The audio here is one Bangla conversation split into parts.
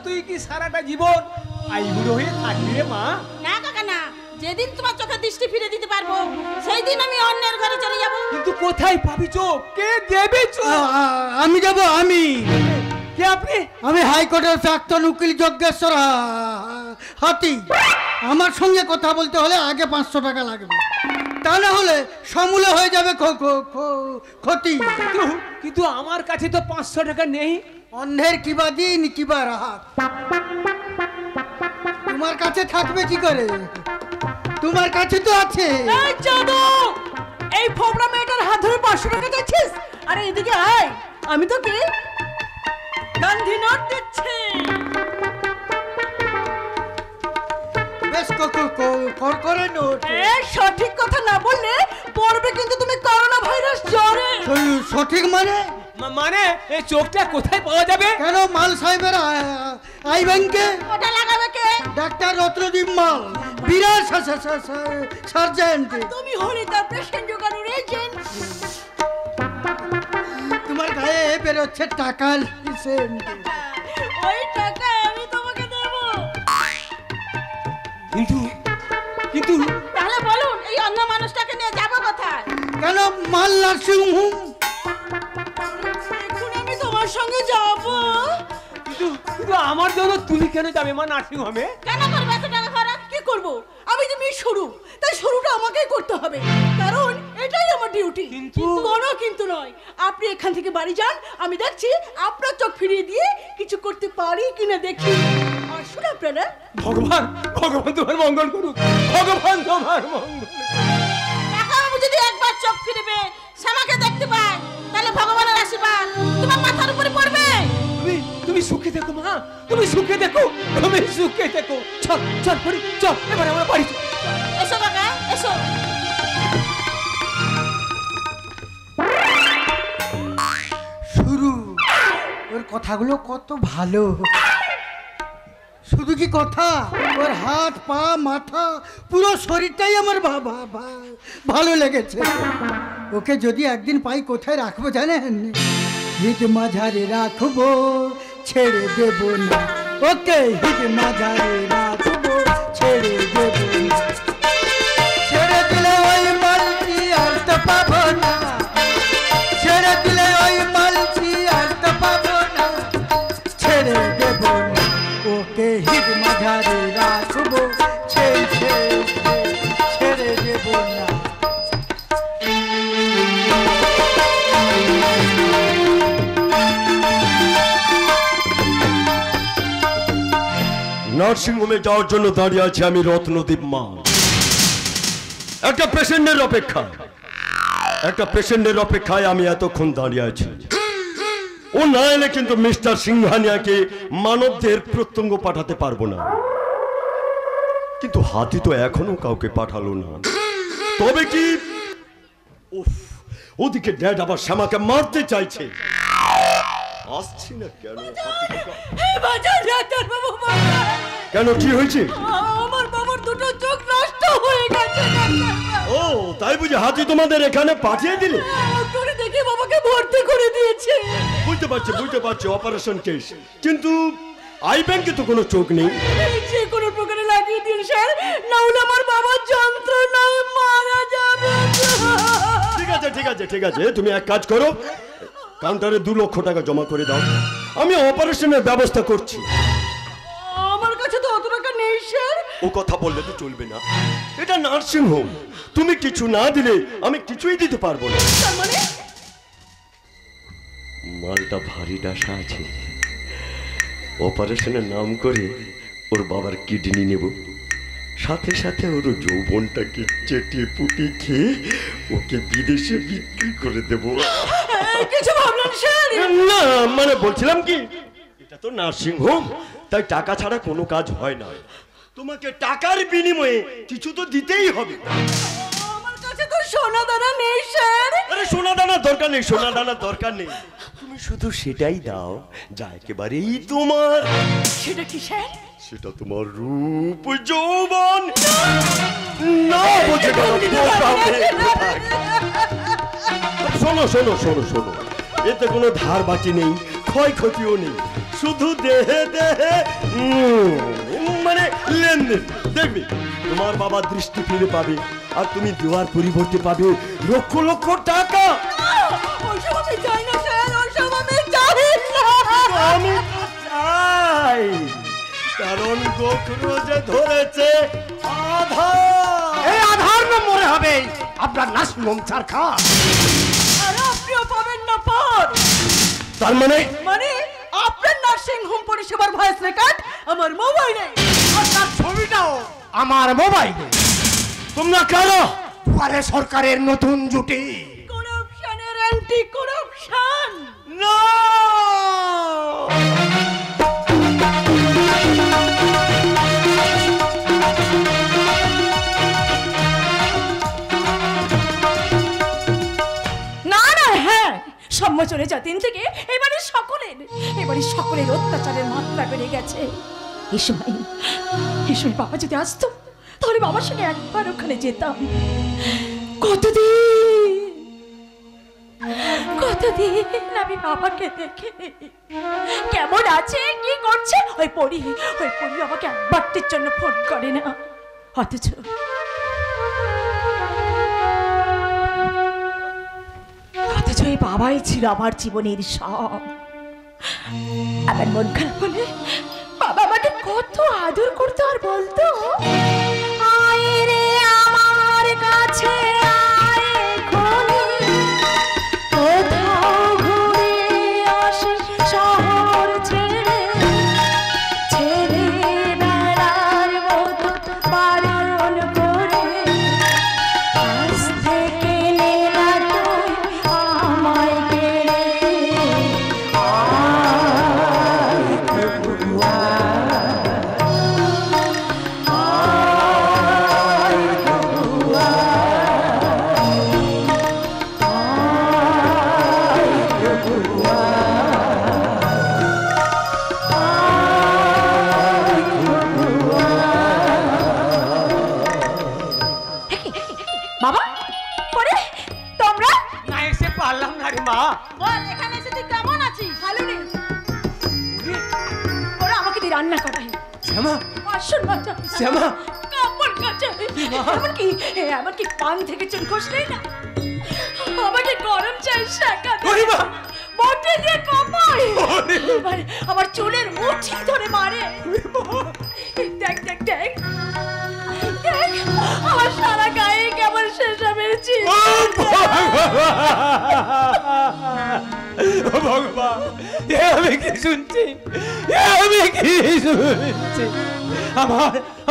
তুই কি সারাটা জীবন আইবুড়ো হয়ে থাকবি রে মা? না কাকা না, যেদিন তোমার চোখে দৃষ্টি ফিরে দিতে পারবো সেই দিন আমি অন্যের ঘরে চলে যাব। কিন্তু কোথায় পাবি চোখ? কে দেবে চোখ? আমি যাব। কে আপনি? আমি হাইকোর্টের প্রাক্তন উকিল যজ্ঞেশ্বর হাতি। আমার সঙ্গে কথা বলতে হলে আগে 500 টাকা লাগবে, তা না হলে সমূলে হয়ে যাবে ক্ষতি। কিন্তু আমার কাছে তো 500 টাকা নেই। অন্ধের কিবা দিন কিবা রাহাত, তোমার কাছে থাকবে কি করে? তোমার কাছে তো আছে। এই জাদু, এই ফোবরা মেয়েটার হাত ধরে 500 টাকা চাইছিস? আরে এদিকে আয়, আমি তোকে গান্ধী নোট দিচ্ছি। বেশ করে নোট। সঠিক কথা না বললে পড়বে কিন্তু তুমি করোনা ভাইরাস জ্বরে। সঠিক মানে? মানে এই চোখটা কোথায় পাওয়া যাবে? কেন মাল সাহেবের আই ব্যাংকে। ওটা লাগাবে কে? ডাক্তার রত্নদীপ মাল, বিরাট সার্জেন্ট। তুমি হলে তার পেশেন্ট জোগানোর এজেন্ট। তোমার গায়ে বেরোচ্ছে টাকার সেন্ট। ওই টাকা আমি তোমাকে দেব। কিন্তু তাহলে বলুন এই অন্য মানুষটাকে নিয়ে যাবো কোথায়? কেন মাল নার্সিং হোম। এখন আমি তোমার সঙ্গে যাব। কিন্তু আমার জন্য তুমি কেন যাবে মা নার্সিং হোমে? কেন করবে এত টাকা খরচ? কি করব? আমি যে মেয়ে শুরু, তাই শুরুটা আমাকেই করতে হবে, কারণ এটাই আমার ডিউটি। কিন্তু কোনো কিন্তু নয়, আপনি এখান থেকে বাড়ি যান, আমি দেখছি আপনার চোখ ফিরিয়ে দিয়ে কিছু করতে পারি কিনা দেখি। আসুন আপনারা। ভগবান তোমার মঙ্গল করুক, ভগবান তোমার মঙ্গল। কাকাবাবু যদি একবার চোখ ফিরবে শ্যামাকে দেখতে পায়, তাহলে ভগবানের আশীর্বাদ তোমার মাথার উপরে পড়বে। তুমি সুখে দেখো মা, তুমি সুখে দেখো। চল পড়ি, চল এবার আমরা বাড়ি চল। এসো কাকা, এসো। শুরু। ওর কথাগুলো কত ভালো। শুধু কি কথা, ওর হাত পা মাথা পুরো শরীরটাই আমার ভালো লেগেছে। ওকে যদি একদিন পাই কোথায় রাখবো জানেন? হিট মাঝারে রাখবো, ছেড়ে দেব না। ওকে হিট মাঝারে রাখবো, ছেড়ে দেব না। ছেড়ে দিলে ওই মালটি আর তো পাবো না, ছেড়ে দিলে ওই মালটি আর তো পাবো না, ছেড়ে দেব না। ওকে হিট মাঝারে রাখবো, ছেড়ে দেব না। নার্সিং হোমে যাওয়ার জন্য দাঁড়িয়ে আছি আমি রত্নদীপ মা। একটা পেশেন্টের অপেক্ষায় আমি এতক্ষণ দাঁড়িয়ে আছি। ও না এলে কিন্তু মিস্টার সিংহানিয়াকে মানবদের প্রত্যঙ্গ পাঠাতে পারবো না। কিন্তু হাতি তো এখনো কাউকে পাঠালো না। তবে কি ওদিকে ড্যাড আবার শ্যামাকে মারতে চাইছে। আসছি না কেন? কেন, কি হয়েছে? আমার বাবার দুটো চোখ নষ্ট হয়ে গেছে। ও তাই বুঝি হাতি তোমাদের এখানে পাঠিয়ে দিলে? ডক্টরে দেখে বাবাকে ভর্তি করে দিয়েছে। বুঝতে পারছি অপারেশন কেস, কিন্তু আই ব্যাংকে তো কোনো চোখ নেই। যে কোনো প্রকারে লাগিয়ে দিন স্যার, না হলে আমার বাবার যন্ত্রণায় মারা যাবে। ঠিক আছে, তুমি এক কাজ করো, কাউন্টারে 2 লক্ষ টাকা জমা করে দাও, আমি অপারেশনের ব্যবস্থা করছি। আমার কাছে তো অত টাকা নেই স্যার। ও কথা বললে তো চলবে না, এটা নার্সিং হোম, তুমি কিছু না দিলে আমি কিছুই দিতে পারবো না। তার মানে মালটা ভারী ডাসা আছে। অপারেশনের নাম করে ওর বাবার কিডনি নেব, সাথে সাথে ওর যৌবনটাকে চেটিয়ে পুটি খেয়ে ওকে বিদেশে বিক্রি করে দেব। কিছু ভাবলেন স্যার? না মানে বলছিলাম কি, এটা তো নার্সিং হোম, তাই টাকা ছাড়া কোনো কাজ হয় না। তোমাকে টাকার বিনিময়ে কিছু তো দিতেই হবে। আমার কাছে তো সোনা দানা নেই স্যার। আরে সোনা দানা দরকার নেই, তুমি শুধু সেটাই দাও যা একেবারেই তোমার। সেটা কি স্যার? সেটা তোমার রূপ যৌবন। না বুঝে গেল। শোনো, এতে কোনো ধার বাকি নেই, ক্ষয়ক্ষতিও নেই, শুধু দেহে দেহে মানে লেনদেন। দেখবি তোমার বাবা দৃষ্টি ফিরে পাবে, আর তুমি দেওয়ার পরিবর্তে পাবে লক্ষ লক্ষ টাকা। ওসব আমি চাই না স্যার, ওসব আমি চাই না। আমি চাই, কারণ গোখরো যে ধরেছে আধার। এই আধার নম্বরে হবে আপনার নার্সিংহোম ছাড়খা। আর আপনিও পাবেন না পার। তার মানে মানে আপনার নার্সিং হোম পরিষেবার ভয়েস রেকর্ড আমার মোবাইলে, আর তার ছবিটাও আমার মোবাইলে। তোমরা কারা? দুয়ারে সরকারের নতুন জুটি। করাপশনের অ্যান্টি করাপশন। না, না না, হ্যাঁ সম্য চলে যতদিন থেকে এবারে সকলের অত্যাচারের মাত্রা বেড়ে গেছে। এই সময় বাবা যদি আসতো তাহলে বাবার সঙ্গে একবার ওখানে যেতাম। কতদিন আমি বাবাকে দেখে, কেমন আছে কি করছে, ওই পড়ি আমাকে একবারটির জন্য ফোন করে না। অথচ এই বাবাই ছিল আমার জীবনের সব। আমার মন খারাপ হলে বাবা আমাকে কত আদর করতো আর বলতো, আয় রে আমার কাছে আয় খনি, কোথাও ঘুরে আসি শহর ছেড়ে, ছেড়ে বেড়ার মতো বারণ করে, আজ থেকে নে না তুই আমায় কেড়ে, বাবা পরে তোমরা না এসে পারলাম না রে মা। বল এখানে এসে তুই কেমন আছিস? ভালো রে। ওরা আমাকে দিয়ে রান্না করায়, শ্যামা, বাসন মাজা, শ্যামা, কাপড় কাচায়, এমনকি পান থেকে চুল খসলেই না আমাকে গরম চাই শাকা ওরে মা, বটে দিয়ে কপায়, আবার চুলের মুঠি ধরে মারে। দেখ দেখ দেখ দেখ আমার সারা গায়ে কেমন শেষামের চিহ্ন। ও ভগবান, এ আমি কি শুনছি,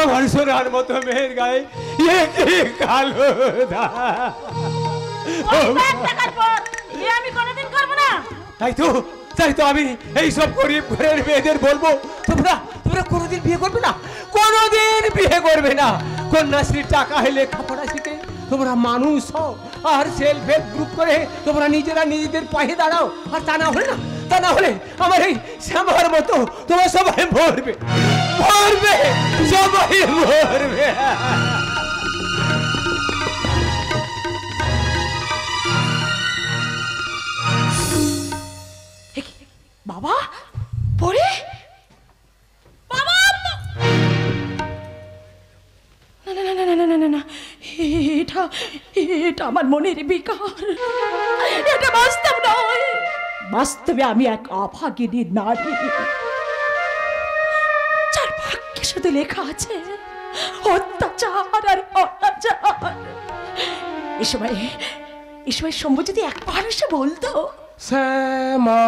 আমার সোনার মতো মেয়ের গায়ে এ কি কালো দাগ। আমি কোনোদিন করবো না। তাই তো আমি এইসব গরিব ঘরের মেয়েদের বলবো, তোমরা কোনোদিন বিয়ে করবে না, কোনোদিন বিয়ে করবে না। কন্যাশ্রীর টাকা হলে লেখাপড়া শিখে তোমরা মানুষ হও, আর সেলফ হেল্প গ্রুপ করে তোমরা নিজেদের পায়ে দাঁড়াও। আর তা না হলে আমার এই শ্যামার মতো তোমরা সবাই মরবে, সবাই মরবে। বাবা পড়ে বাবা, না, এটা আমার মনের বিকার, এটা বাস্তব নয়। বাস্তবে আমি এক অভাগিনী নারী, যার ভাগ্যে শুধু লেখা আছে অত্যাচার আর অত্যাচার। এ সময় শম্ভু যদি একবার এসে বলতো, শ্যামা,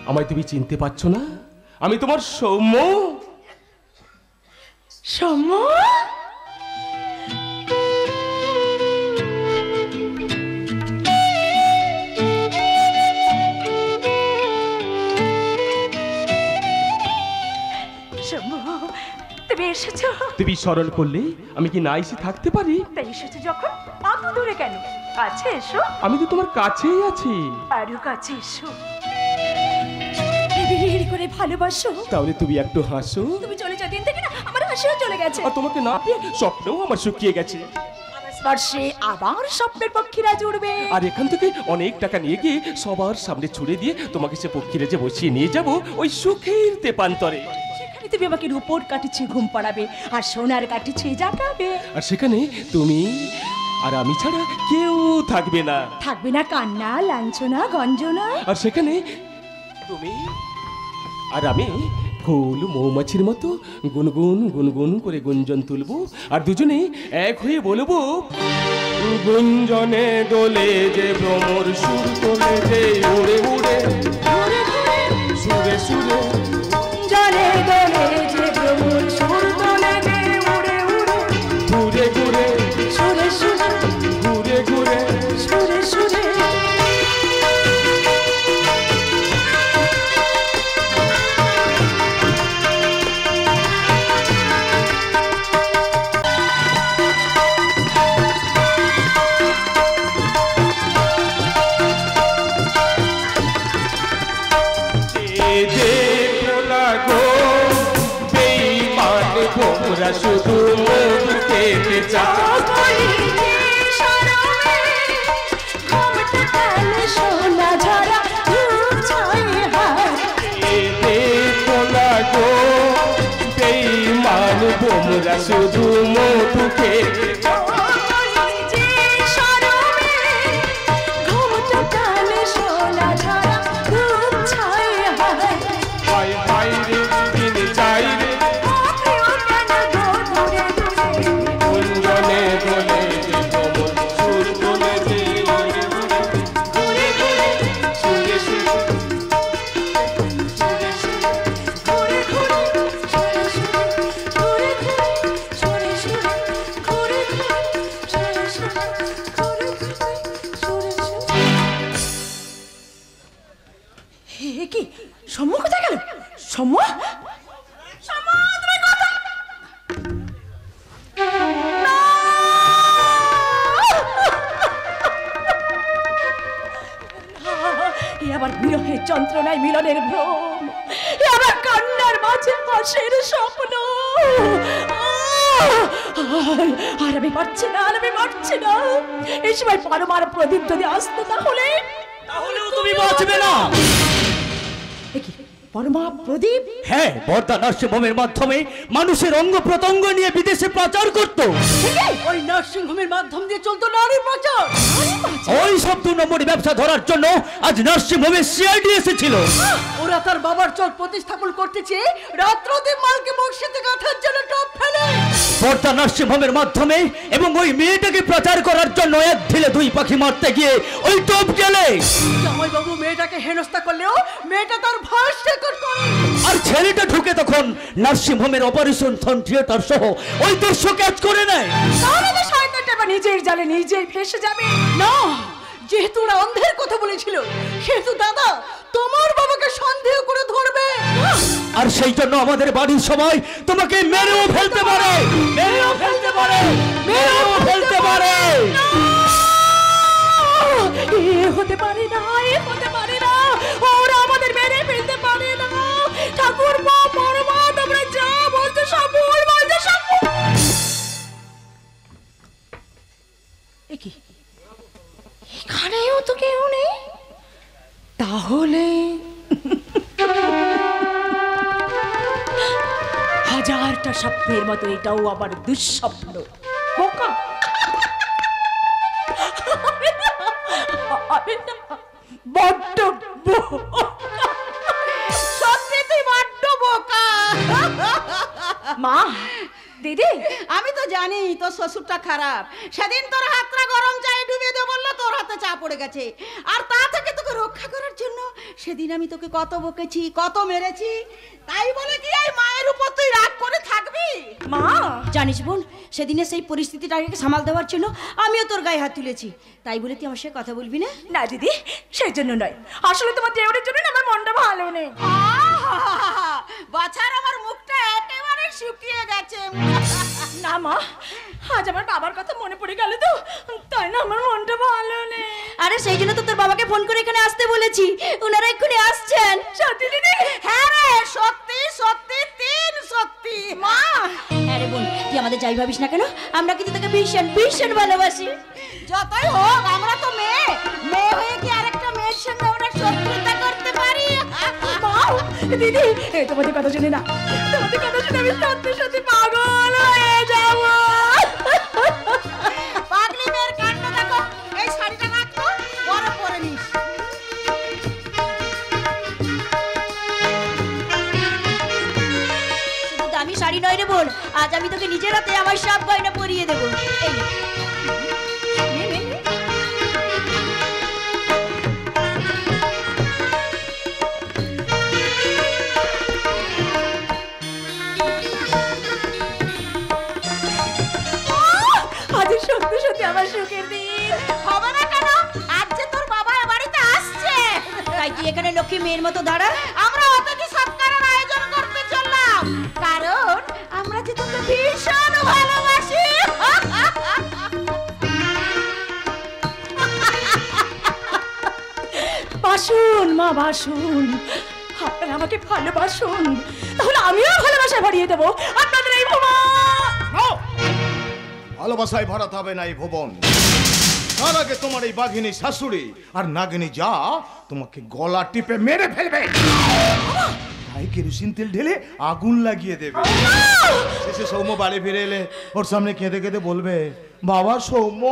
আমায় তুমি চিনতে পারছো না? আমি তোমার সৌম্য। সৌম্য, তুমি এসেছো? তুমি স্মরণ করলে আমি কি না এসে থাকতে পারি? তাই এসেছো যখন অত দূরে কেন? কাছে এসো। আমি তো তোমার কাছেই আছি। আরো কাছে এসো, বিড়ি করে ভালোবাসো। তাহলে তুমি একটু হাসো। তুমি চলে যাওয়ার দিন থেকে না আমার হাসিও চলে গেছে। আর তোমাকে না পেয়ে স্বপ্নও আমার শুকিয়ে গেছে। আমার স্পর্শে আবার স্বপ্নের পক্ষীরা জুড়বে। আর এখান থেকে অনেক টাকা নিয়ে গিয়ে সবার সামনে ছুড়ে দিয়ে তোমাকে সে পক্ষীরা যে বসিয়ে নিয়ে যাব ওই সুখের তেপান্তরে। সেখানে তুমি আমাকে রূপোর কাটিছে ঘুম পাড়াবে আর সোনার কাটিছে জাগাবে। আর সেখানে তুমি আর আমি ছাড়া কেউ থাকবে না। থাকবে না কান্না, লাঞ্ছনা, গঞ্জনা। আর সেখানে তুমি আর আমি ফুল মৌমাছির মতো গুনগুন গুনগুন করে গুঞ্জন তুলবো আর দুজনেই এক হয়ে বলবো, গুঞ্জনে দোলে যে ভ্রমর সুর তোলে যে উড়ে উড়ে সুরে সুরে জানে দোলে যে ভ্রমর সুর তোলে যে উড়ে উড়ে ঘুরে ঘুরে সুরে সুরে ঘুরে ঘুরে। সুরে সুরে। ভোমরা শুধু মধু খেতে চায়, সোনা ঝরা বেঈমান ভোমরা শুধু মধু খেতে হায় হায় রে দিন চাই রে গুঞ্জনে দোলে যে ভ্রমর সুর তোলে যে উড়ে উড়ে সুরে সুরে কি সম্মু কোথায় গেল? সম্মু আবার বিরহের যন্ত্রণায় মিলনের ভ্রম, আবার কান্নার মাঝে হাসির স্বপ্ন। আর আমি পারছি না, আর আমি পারছি না। এই সময় পরমার প্রদীপ যদি আসতো তাহলেও তুমি বাঁচবে না। পরমা প্রদীপ? হ্যাঁ, বর্দা নার্সিংহোমের মাধ্যমে মানুষের অঙ্গ প্রত্যঙ্গ নিয়ে বিদেশে প্রচার করত। ওই নার্সিংহোমের মাধ্যম দিয়ে চলতো নারী পাচার। ওই সব 2 নম্বরই ব্যবসা ধরার জন্য আজ নার্সিংহোমে সিআইডি এসেছিল। ওরা তার বাবার চল প্রতিস্থাপন করতে চেয়ে রাত্রতে মালকে মসজিদে গাঁথার জন্য টপ ফেলে। বর্দা নার্সিংহোমের মাধ্যমে এবং ওই মেয়েটাকে প্রচার করার জন্য এক ঢিলে 2 পাখি মারতে গিয়ে ওই টপ গেলে জামাইবাবু মেয়েটাকে হেনস্থা করলেও মেয়েটা তার ভয়েস রেকর্ড করে। আর ছেলেটা ঢুকে তখন নার্সিংহোমের অপারেশন থিয়েটার সহ ওই দৃশ্য ক্যাচ করে নেয়। তাহলে তো শয়তানটা এবার নিজের জালে নিজেই ফেসে যাবে। না, যেহেতু ওরা অন্ধের কথা বলেছিল সেহেতু দাদা তোমার বাবাকে সন্দেহ করে ধরবে। আর সেই জন্য আমাদের বাড়ির সবাই তোমাকে মেরেও ফেলতে পারে, মেরেও ফেলতে পারে, মেরেও ফেলতে পারে। এ হতে পারে না, এ হতে পারে না। ওরা আমাদের মেরে ফেলতে পারে না। ঠাকুর মা, পরমা, তোমরা যা বলছো সব ভুল বলছো, সব ভুল। কি এখানেও তো কেউ নেই, তাহলে হাজারটা স্বপ্নের মতো এটাও আবার দুঃস্বপ্ন। বোকা, বড্ড সত্যি তুই বড্ড বোকা। মা, দিদি, আমি তো জানি তোর শ্বশুরটা খারাপ। সেদিন তোর হাতটা গরম চায়ে ডুবিয়ে দে বললো, তোর হাতে চা পড়ে গেছে। আর তা থেকে তোকে রক্ষা করার জন্য সেদিন আমি তোকে কত বকেছি, কত মেরেছি। তাই বলে কি এই মায়ের উপর তুই রাগ করে থাকবি? মা, জানিস বোন, সেদিনে সেই পরিস্থিতিটাকে সামাল দেওয়ার জন্য আমিও তোর গায়ে হাত তুলেছি। তাই বলে তুই আমার সাথে কথা বলবি না? না দিদি, সেই জন্য নয়। আসলে তোমার দেওয়ারের জন্য আমার মনটা ভালো নেই। বাছার আমার মুখটা একেবারে শুকিয়ে গেছে। না মা, আজ আমার বাবার কথা মনে পড়ে গেল তো, তাই না আমার মনটা ভালো নেই। আরে সেই জন্য তো তোর বাবাকে ফোন করে এখানে আসতে বলেছি। ওনারা এক্ষুনি আসছেন। সত্যি দিদি? হ্যাঁ রে, সত্যি সত্যি 3 সত্যি। সত্যি মা আরে বোন তুই আমাদের যাই ভাবিস না কেন, আমরা কিন্তু তোকে ভীষণ ভীষণ ভালোবাসি। যতই হোক আমরা তো মেয়ে, মেয়ে হয়ে কি আরেকটা মেয়ের সঙ্গে আমরা শত্রুতা করতে পারি? মাও, দিদি তোমাদের কথা শুনে না, তোমাদের কথা শুনে আমি সত্যি সত্যি পাগল হয়ে যাব। পাগলি মেয়ের কাণ্ড দেখো। এই শাড়িটা রাখো, বড় পরে নিস। শুধু দামি শাড়ি নয় রে বোন, আজ আমি তোকে নিজের হাতে আমার সব গয়না পরিয়ে দেবো। এই নে। নে, নে, নে। আজ সত্যি সত্যি আমার সুখের দিন। হবে না কেন? আজ যে তোর বাবা এ বাড়িতে আসছে। তাই তুই এখানে লক্ষ্মী মেয়ের মতো দাঁড়া। আমরা অতিথি সৎকারের আয়োজন করতে চললাম, কারণ আমরা যে তোকে ভীষণ ভালোবাসি। বাসুন মা বাসুন, আপনারা আমাকে ভালোবাসুন, তাহলে আমিও ভালোবাসা ভরিয়ে দেবো আপনাদের এই ভুবন। ভালোবাসায় ভরাতে হবে না এই ভুবন। তার আগে তোমার এই বাঘিনী শাশুড়ি আর নাগিনী যা তোমাকে গলা টিপে মেরে ফেলবে, তাই কেরোসিন তেল ঢেলে আগুন লাগিয়ে দেবে। শেষে সৌম্য বাড়ি ফিরে এলে ওর সামনে কেঁদে কেঁদে বলবে, বাবা সৌম্য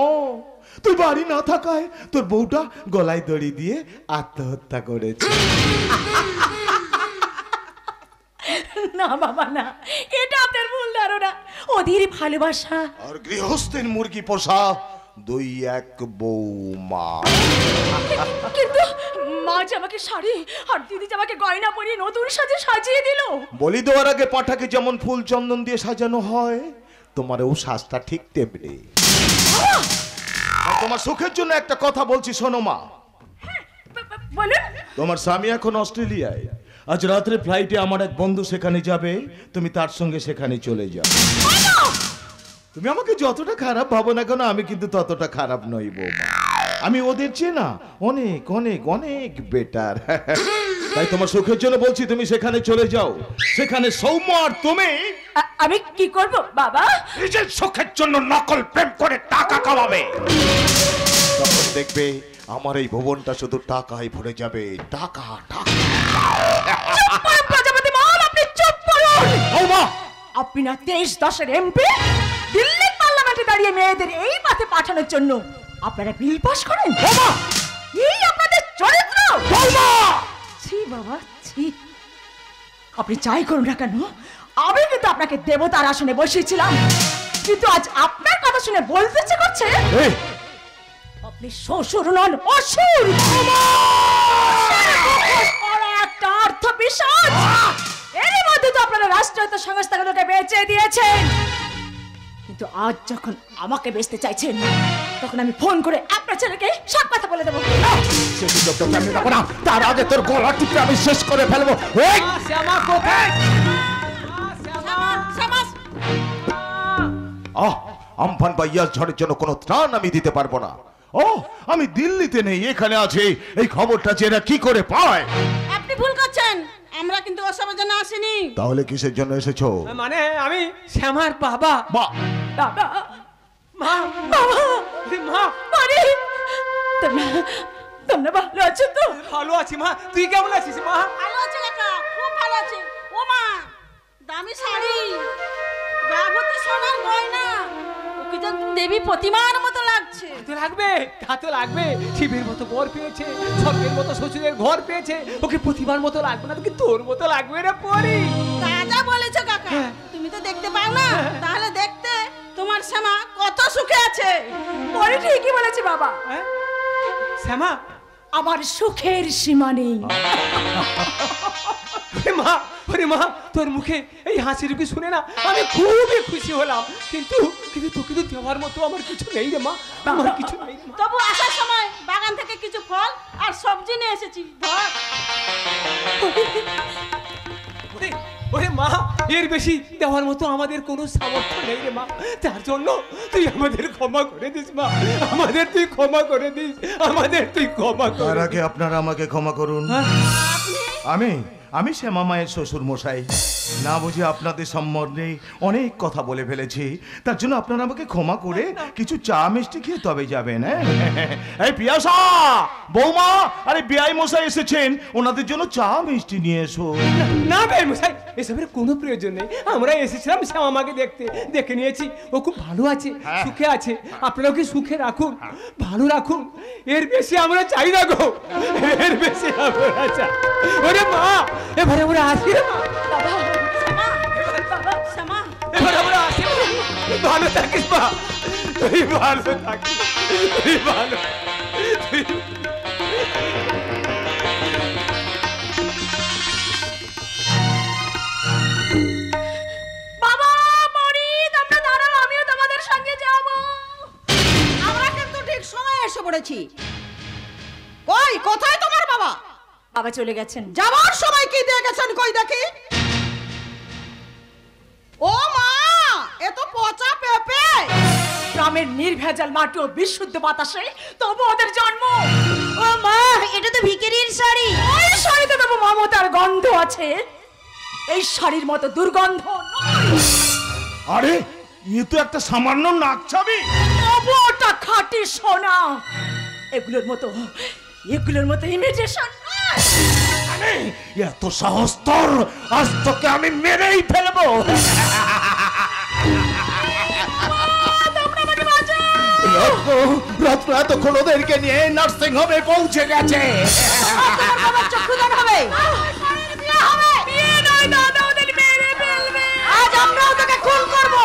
তুই বাড়ি না থাকায় তোর বউটা গলায় দড়ি দিয়ে আত্মহত্যা করেছে। না বাবা না, এটা আপনার ভুল ধারণা। ওদের ভালোবাসা আর গৃহস্থের মুরগি পোষা দুই এক বৌমা। কিন্তু মা যে আমাকে শাড়ি আর দিদি যে আমাকে গয়না পরিয়ে নতুন সাজে সাজিয়ে দিল। বলি দেওয়ার আগে পাঠাকে যেমন ফুল চন্দন দিয়ে সাজানো হয়, তোমারও সাজটা ঠিক তেমনি। আর তোমার সুখের জন্য একটা কথা বলছি শোনো মা। বলুন। তোমার স্বামী এখন অস্ট্রেলিয়ায়, আজ রাত্রে ফ্লাইটে আমার এক বন্ধু সেখানে যাবে, তুমি তার সঙ্গে সেখানে চলে যাও। তুমি আমাকে যতটা খারাপ ভাবো না কেন, আমি কিন্তু ততটা খারাপ নই বৌমা। আমি ওদের চেয়ে না অনেক অনেক অনেক বেটার। তাই তোমার সুখের জন্য বলছি তুমি সেখানে চলে যাও। সেখানে সৌম্য আর তুমি আমি কি করব বাবা? নিজের সুখের জন্য নকল প্রেম করে টাকা কামাবে। তখন দেখবে আমার এই ভুবনটা শুধু টাকায় ভরে যাবে, টাকা টাকা। প্রজাপতি মহল, আপনি চুপ করুন। বৌমা আপনি না 23-10 এমপি, দিল্লি পার্লামেন্টে দাঁড়িয়ে মেয়েদের এই পথে পাঠানোর জন্য আপনারা বিল পাস করেন। বৌমা এই আপনাদের চরিত্র। বৌমা ছি বাবা ছি। আপনি যাই করুন না কেন, আমি কিন্তু আপনাকে দেবতার আসনে বসিয়েছিলাম, কিন্তু আজ আপনার কথা শুনে বলতে ইচ্ছে করছে এই আপনি শ্বশুর নন, অসুর। একটা অর্থ পিশাচ। এরই মধ্যে তো আপনারা রাষ্ট্রায়ত্ত সংস্থাগুলোকে বেচে দিয়েছেন, কিন্তু আজ যখন আমাকে বেচতে চাইছেন, তখন আমি ফোন করে আপনার ছেলেকে সব কথা বলে দেবো। তার আগে তোর গলা টিপে আমি শেষ করে ফেলবো। এই! শ্যামা কোথায়? আমফান বা ইয়াস ঝড়ের জন্য কোনো ত্রাণ আমি দিতে পারবো না। ও আমি দিল্লিতে নেই, এখানে আছি। এই খবরটা জেনে কি করে পায়? আপনি ভুল করছেন, আমরা কিন্তু ওসবের জন্য আসিনি। তাহলে কিসের জন্য এসেছো? মানে আমি শ্যামার বাবা। বাবা, মা, বাবা, মা, মানে তোমরা ভালো আছো তো? ভালো আছি মা, তুই কেমন আছিস মা? ভালো আছে কাকা, খুব ভালো আছে। ও মা, দামি শাড়ি, গাভূতি সোনার গয়না, ওকে তো দেবী প্রতিমার মতো লাগছে। তো লাগবে, তা তো লাগবে। শিবের মতো বর পেয়েছে, স্বর্গের মতো শ্বশুরের ঘর পেয়েছে, ওকে প্রতিমার মতো লাগবে না, তোকে তোর মতো লাগবে রে পরি। তা যা বলেছো কাকা, তুমি তো দেখতে পাও না, তাহলে দেখতে তোমার শ্যামা কত সুখে আছে। পরে ঠিকই বলেছে বাবা, হ্যাঁ? শ্যামা, আমার সুখের সীমা নেই। ওরে মা, তোর মুখে এই হাসিটুকু শুনে না আমি খুবই খুশি হলাম, কিন্তু কিন্তু তোকে তো দেওয়ার মতো আমার কিছু নেই রে মা, আমার কিছু নেই রে মা। তবু আসার সময় বাগান থেকে কিছু ফল আর সবজি নিয়ে এসেছি, ধর। ওরে মা, এর বেশি দেওয়ার মতো আমাদের কোনো সামর্থ্য নেই রে মা, তার জন্য তুই আমাদের ক্ষমা করে দিস মা, আমাদের তুই ক্ষমা করে দিস, আমাদের তুই ক্ষমা কর। তার আগে আপনারা আমাকে ক্ষমা করুন। আপনি আমি আমি শ্যামা মায়ের শ্বশুর মশাই। না বুঝে আপনাদের সম্বন্ধে অনেক কথা বলে ফেলেছি, তার জন্য আপনারা আমাকে ক্ষমা করে কিছু চা মিষ্টি খেয়ে তবে যাবেন। হ্যাঁ, এই পিয়াসা, বৌমা, আরে বিআই মশাই এসেছেন, ওনাদের জন্য চা মিষ্টি নিয়ে এসো। না ভাই মশাই, এসবের কোনো প্রয়োজন নেই। আমরা এসেছিলাম শ্যামা মাকে দেখতে, দেখে নিয়েছি, ও খুব ভালো আছে, সুখে আছে। আপনারা ওকে সুখে রাখুন, ভালো রাখুন, এর বেশি আমরা চাই না গো, এর বেশি আমরা চাই। ওরে মা, এবারে আমরা আসি রে মা, এবারে আমরা আসি। ভালো থাকিস মা, তুই ভালো থাকিস, তুই ভালো। বাবা মরি, তোমরা দাঁড়াও, আমিও তোমাদের সঙ্গে যাব। আমরা কিন্তু ঠিক সময়ে এসে পড়েছি। কই, কোথায় তোমার বাবা? বাবা চলে গেছেন। যাবার সময় কি দিয়ে গেছেন কই দেখি? ও মা, এ তো পচা পেঁপে। গ্রামের নির্ভেজাল মাটি ও বিশুদ্ধ বাতাসে তবু ওদের জন্ম। ও মা, এটা তো ভিখারির শাড়ি। ওই শাড়িতে তবু মমতার গন্ধ আছে, এই শাড়ির মতো দুর্গন্ধ নয়। আরে এ তো একটা সামান্য নাক ছাবি। তবু ওটা খাঁটি সোনা। এগুলোর মতো ইমিটেশন নয়। আরে এত সাহস তোর, আজ তোকে আমি মেরেই ফেলবো। রত্ন এতক্ষণ ওদেরকে নিয়ে নার্সিং হোমে পৌঁছে গেছে। চক্ষুদান হবে। বিয়ে নয় দাদা, ওদের মেরে ফেলবে। আজ আমরা ওদেরকে খুন করবো।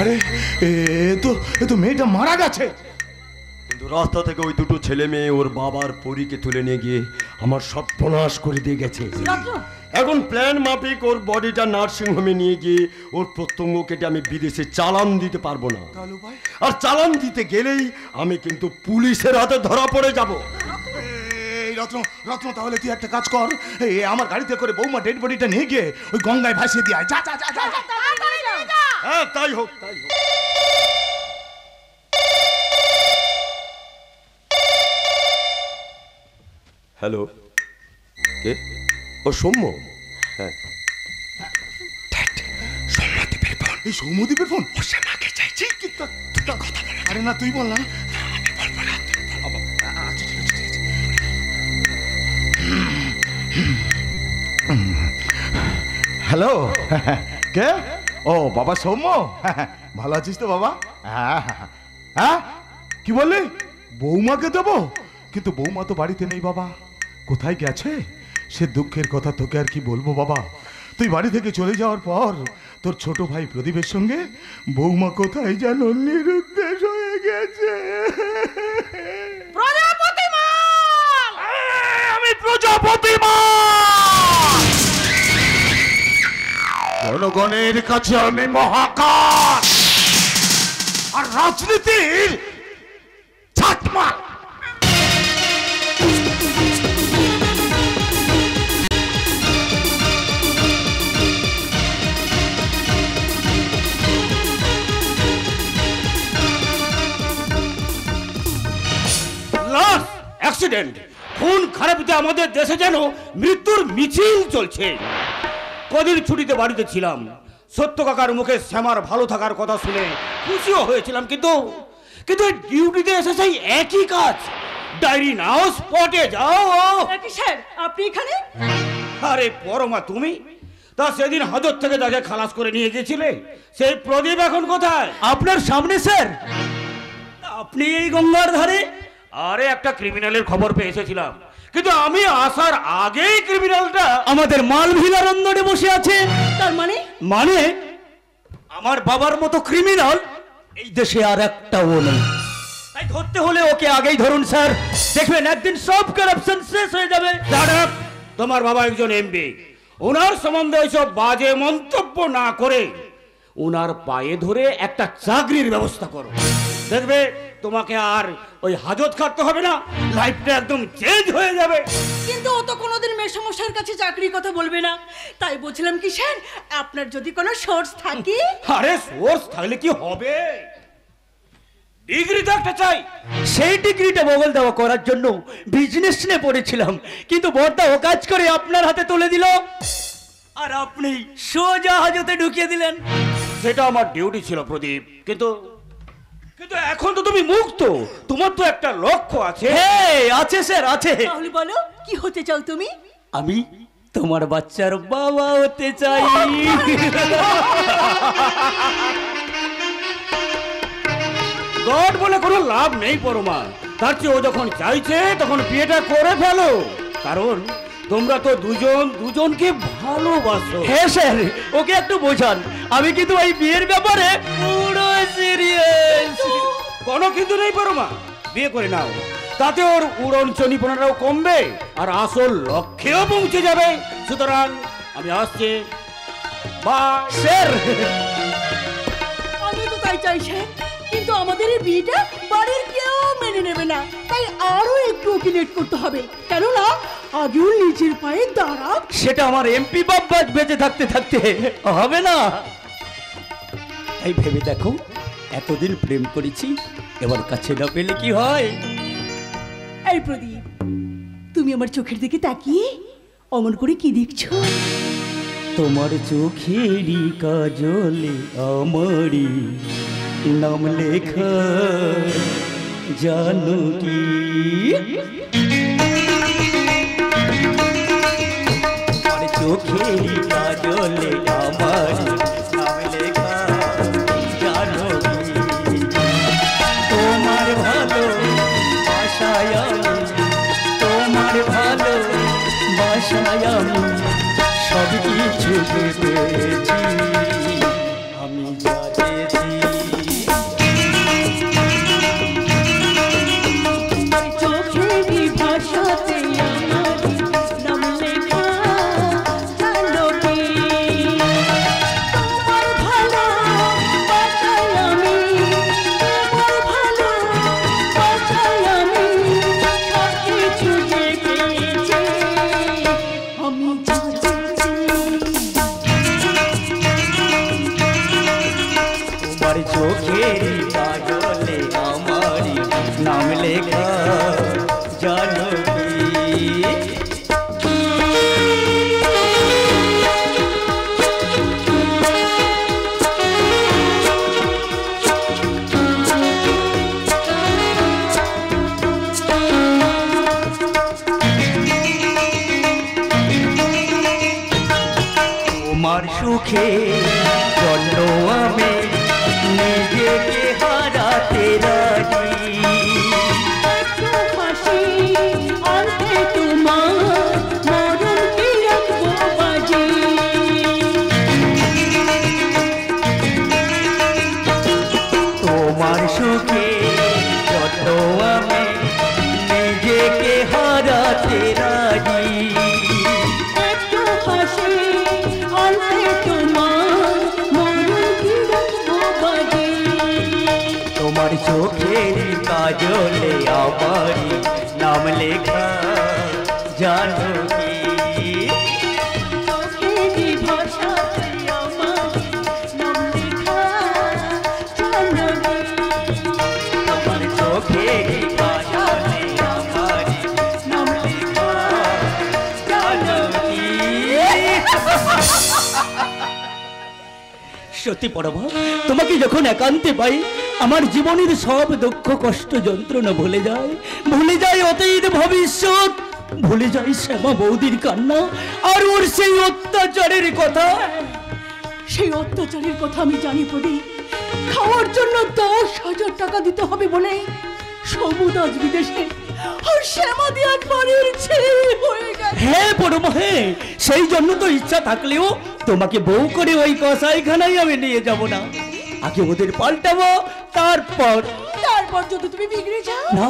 আরে এ তো মেয়েটা মারা গেছে। কিন্তু রাস্তা থেকে ওই দুটো ছেলে মেয়ে ওর বাবার পরীকে তুলে নিয়ে গিয়ে আমার সর্বনাশ করে দিয়ে গেছে। এখন প্ল্যান মাফিক ওর বডিটা নার্সিং হোমে নিয়ে গিয়ে ওর প্রত্যঙ্গ কেটে আমি বিদেশে চালান দিতে পারবো না। আর চালান দিতে গেলেই আমি কিন্তু পুলিশের হাতে ধরা পড়ে যাব। এই রত্ন, তাহলে তুই একটা কাজ কর, আমার গাড়িতে করে বৌমা ডেড বডিটা নিয়ে গিয়ে ওই গঙ্গায় ভাসিয়ে দিয়ে আয়। যা যা যা যা। হ্যাঁ, তাই হোক, তাই হোক। হ্যালো, কে? ও সৌম্য? হ্যাঁ, সৌম্যদীপের ফোন। এই সৌম্যদীপের ফোন? ও সে মাকে চাইছি। কথা বল। আরে না, তুই বল না। আমি বলবো না। আচ্ছা ঠিক আছে, ঠিক আছে। হ্যালো, কে? ও বাবা সৌম্য, ভালো আছিস তো বাবা? হ্যাঁ, কি বললি? বৌমাকে দেবো? কিন্তু বৌমা তো বাড়িতে নেই বাবা। কোথায় গেছে? সে দুঃখের কথা তোকে আর কি বলবো বাবা। তুই বাড়ি থেকে চলে যাওয়ার পর তোর ছোট ভাই প্রদীপের সঙ্গে বৌমা কোথায় যেন নিরুদ্দেশ হয়ে গেছে। প্রজাপতি মাল, আমি প্রজাপতি মাল, জনগণের কাছে আমি মহাকাশ, আর রাজনীতির ছাটমাল। অ্যাক্সিডেন্ট, খুন খারাপিতে আমাদের দেশে যেন মৃত্যুর মিছিল চলছে। কদিন ছুটিতে বাড়িতে ছিলাম, সত্য কাকার মুখে শ্যামার ভালো থাকার কথা শুনে খুশিও হয়েছিলাম, কিন্তু ডিউটিতে এসে সেই একই কাজ। ডায়েরি নাও, স্পটে যাও। স্যার, আপনি এখানে? আরে পরমা, তুমি তা সেদিন হাজত থেকে তাকে খালাস করে নিয়ে গেছিলে, সেই প্রদীপ এখন কোথায়? আপনার সামনে স্যার। আপনি এই গঙ্গার ধারে? আরে একটা ক্রিমিনালের খবর পেয়ে এসেছিলাম, কিন্তু আমি আসার আগেই ক্রিমিনালটা আমাদের মালভিলার অন্দরে বসে আছে। তার মানে? মানে আমার বাবার মতো ক্রিমিনাল এই দেশে আর একটাও নেই। তাই ধরতে হলে ওকে আগেই ধরুন স্যার, দেখবেন একদিন সব কারাপশন শেষ হয়ে যাবে। তোমার বাবা একজন এমপি, ওনার সম্বন্ধে ওইসব বাজে মন্তব্য না করে ওনার পায়ে ধরে একটা চাকরির ব্যবস্থা করো। দেখবে তোমাকে আর ওই হাজত খাটতে হবে না, লাইফটা একদম চেঞ্জ হয়ে যাবে। কিন্তু ও তো কোনোদিন মেসমশাইয়ের কাছে চাকরির কথা বলবে না, তাই বলছিলাম কি স্যার আপনার যদি কোনো সোর্স থাকে। আরে সোর্স থাকলে কি হবে, ডিগ্রি তো একটা চাই। সেই ডিগ্রিটা বগল দেওয়া করার জন্য বিজনেস নিয়ে পড়েছিলাম, কিন্তু বড়দা ও কাজ করে আপনার হাতে তুলে দিল আর আপনি সোজা হাজতে ঢুকিয়ে দিলেন। সেটা আমার ডিউটি ছিল প্রদীপ, কিন্তু কিন্তু এখন তো তুমি মুক্ত, তোমার তো একটা লক্ষ্য আছে। হ্যাঁ আছে স্যার আছে। তাহলে বলো কি হতে চাও তুমি? আমি তোমার বাচ্চার বাবা হতে চাই। গড বলে কোনো লাভ নেই পরমা, তার চেয়ে ও যখন চাইছে তখন বিয়েটা করে ফেলো, কারণ তোমরা তো দুজনকে ভালোবাসো। হ্যাঁ স্যার, ওকে একটু বোঝান, আমি কিন্তু এই বিয়ের ব্যাপারে পুরো সিরিয়াস। কোনো কিন্তু নেই পরমা, বিয়ে করে নাও, তাতে ওর উড়ন চনিপনাটাও কমবে আর আসল লক্ষ্যেও পৌঁছে যাবে। সুতরাং আমি আসছি, বা স্যার আমি তো তাই চাই স্যার, কিন্তু আমাদের এই বিয়েটা বাড়ির কেউ মেনে নেবে না, তাই আরো একটু ওকে লেট করতে হবে, কেননা আগেও নিজের পায়ে দাঁড়া। সেটা আমার এমপি বাব্বাজ বেঁচে থাকতে থাকতে হবে না। এই ভেবে দেখো, এতদিন প্রেম করেছি, এবার কাছে না পেলে কি হয়? এই প্রদীপ, তুমি আমার চোখের দিকে তাকিয়ে অমন করে কি দেখছো? তোমার চোখেরই কাজলে আমারই নাম লেখা, জানো কি? তোমার চোখেরই কাজলে আমারই নাম লেখা, জানো কি? তোমার ভালো বাসায় আমি, তোমার ভালো বাসায় আমি সব কিছু পেয়েছি, আমি যা চেয়েছি। চোখেরই ভাষাতে আমার নাম লেখা, জানো কি? তোমার ভালো বাসায় আমি, তোমার ভালো বাসায় আমি সব কিছু পেয়েছি, আমি যা চেয়েছি। তোমার চোখেরই কাজলে আমারই নাম লেখা, জানো কি? তোমার সুখে জন্য আমি নিজেকে হারাতে রাজি, একটু হাসি অন্তে তোমার মরণ কি রাখবো বাজি। তোমার সুখে যত আমি নিজেকে হারাতে রাজি, একটু হাসি অন্তে তোমার মরণ কি রাখবো বাজি। তোমার চোখের কাজলে আমারই নাম লেখা, জানো কি? চোখেরই ভাষাতে আমার নাম লেখা, জানো কি? তোমার চোখের কাজলে আমারই নাম লেখা, জানো কি? সত্যি পরমা, তোমাকে যখন একান্তে পাই আমার জীবনের সব দুঃখ কষ্ট যন্ত্রণা ভুলে যায় অতীত ভবিষ্যৎ, ভুলে যায় শ্যামা বৌদির কান্না আর ওর সেই অত্যাচারের কথা। সেই অত্যাচারের কথা আমি জানি প্রদীপ, খাওয়ার জন্য 10,000 টাকা দিতে হবে বলে সমুদ আজ বিদেশে, আর শ্যামাদি আজ বাড়ির ছেলে হয়ে গেছে। হ্যাঁ পরমা, হ্যাঁ, সেই জন্য তো ইচ্ছা থাকলেও তোমাকে বউ করে ওই কসাইখানায় আমি নিয়ে যাব না, আগে ওদের পাল্টাবো, তারপর যদি তুমি বিগড়ে যাও। না,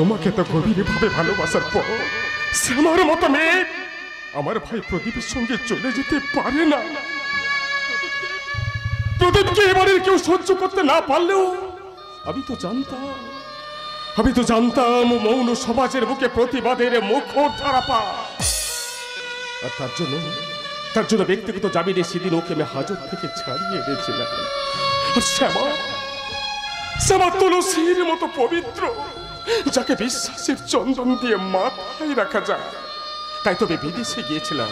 রোমাকে তো গভীরভাবে ভালোবাসার পর শ্যামার মতো মেয়ে আমার ভাই প্রদীপের সঙ্গে চলে যেতে পারে না। প্রদীপকে এবারের কেউ সহ্য করতে না পারলেও আমি তো জানতাম মৌন সমাজের বুকে প্রতিবাদের মুখর ধারা পা। আর তার জন্য ব্যক্তিগত জামিনে সেদিন ওকে আমি হাজত থেকে ছাড়িয়ে এনেছিলাম। আর শ্যামা তুলসীর মতো পবিত্র, যাকে বিশ্বাসের চন্দন দিয়ে মাথায় রাখা যায়। তাই তবে বিদেশে গিয়েছিলাম,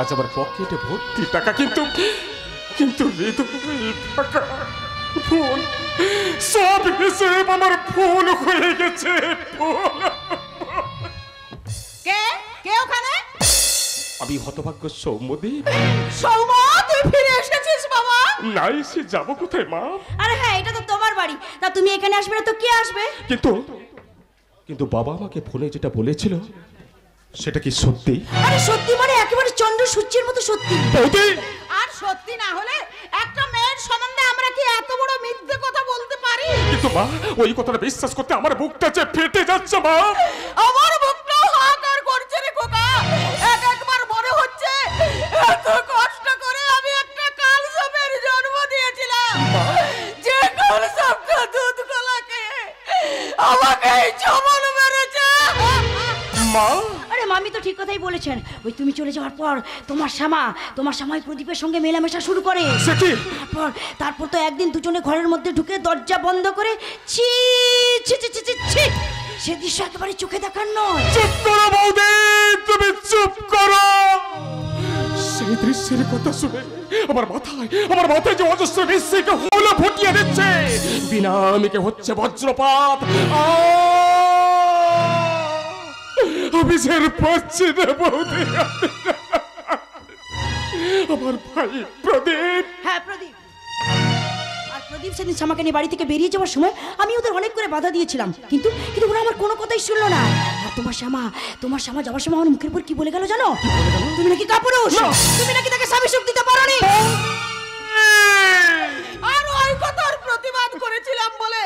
আজ আমার পকেটে ভর্তি টাকা, কিন্তু হৃদয় ফাঁকা। ভুল, সব হিসেব আমার ভুল হয়ে গেছে। কে ওখানে? আমি হতভাগ্য সৌম্যদেব। সৌম্য, তুই ফিরে এসেছিস বাবা? না এসে যাবো কোথায় মা? আরে হ্যাঁ, এটা তো তোমার বাড়ি, তা তুমি এখানে আসবে না তো কে আসবে? কিন্তু বাবা আমাকে ফোনে যেটা বলেছিল সেটা কি সত্যি? আরে সত্যি মানে একেবারে চন্দ্র সূর্যের মতো সত্যি। বৌদি, আর সত্যি না হলে একটা মেয়ের সম্বন্ধে আমরা কি এত বড় মিথ্যে কথা বলতে পারি? কিন্তু মা, ওই কথাটা বিশ্বাস করতে আমার বুকটা যে ফেটে যাচ্ছে মা। আমার বুকটাও হাহাকার করছে রে খোকা। একবার মনে হচ্ছে এত কষ্ট করে আমি একটা কালসাপের জন্ম দিয়েছিলাম, যে কালসাপটা দুধ কলা খেয়ে আমাকে এই চমন মেরেছে। মা, আরে মামি তো ঠিক কথাই বলেছেন। ওই তুমি চলে যাওয়ার পর তোমার শ্যামাই প্রদীপের সঙ্গে মেলামেশা শুরু করে। তারপর তো একদিন দুজনে ঘরের মধ্যে ঢুকে দরজা বন্ধ করে ছি ছি ছি ছি ছি, সে দৃশ্য একেবারে চোখে দেখার নয়। চুপ করো বৌদি, তুমি চুপ করো। সেই দৃশ্যের কথা শুনে আমার মাথায় যে অজস্র বিস্ময়কে হলো ফুটিয়ে দিচ্ছে। বিনামিকে হচ্ছে বজ্রপাত। আমি ছের পাচ্ছি না বৌদি। আমার ভাই প্রদীপ। হ্যাঁ প্রদীপ। আর প্রদীপ সেদিন শ্যামাকে নিয়ে বাড়ি থেকে বেরিয়ে যাওয়ার সময় আমি ওদের অনেক করে বাধা দিয়েছিলাম, কিন্তু ওরা আমার কোনো কথাই শুনলো না। আর তোমার শ্যামা যাওয়ার সময় আমার মুখের উপর কি বলে গেল জানো? তুমি নাকি কাপুরুষ, তুমি নাকি তাকে স্বামী সুখ দিতে পারোনি। আর ওই কথার প্রতিবাদ করেছিলাম বলে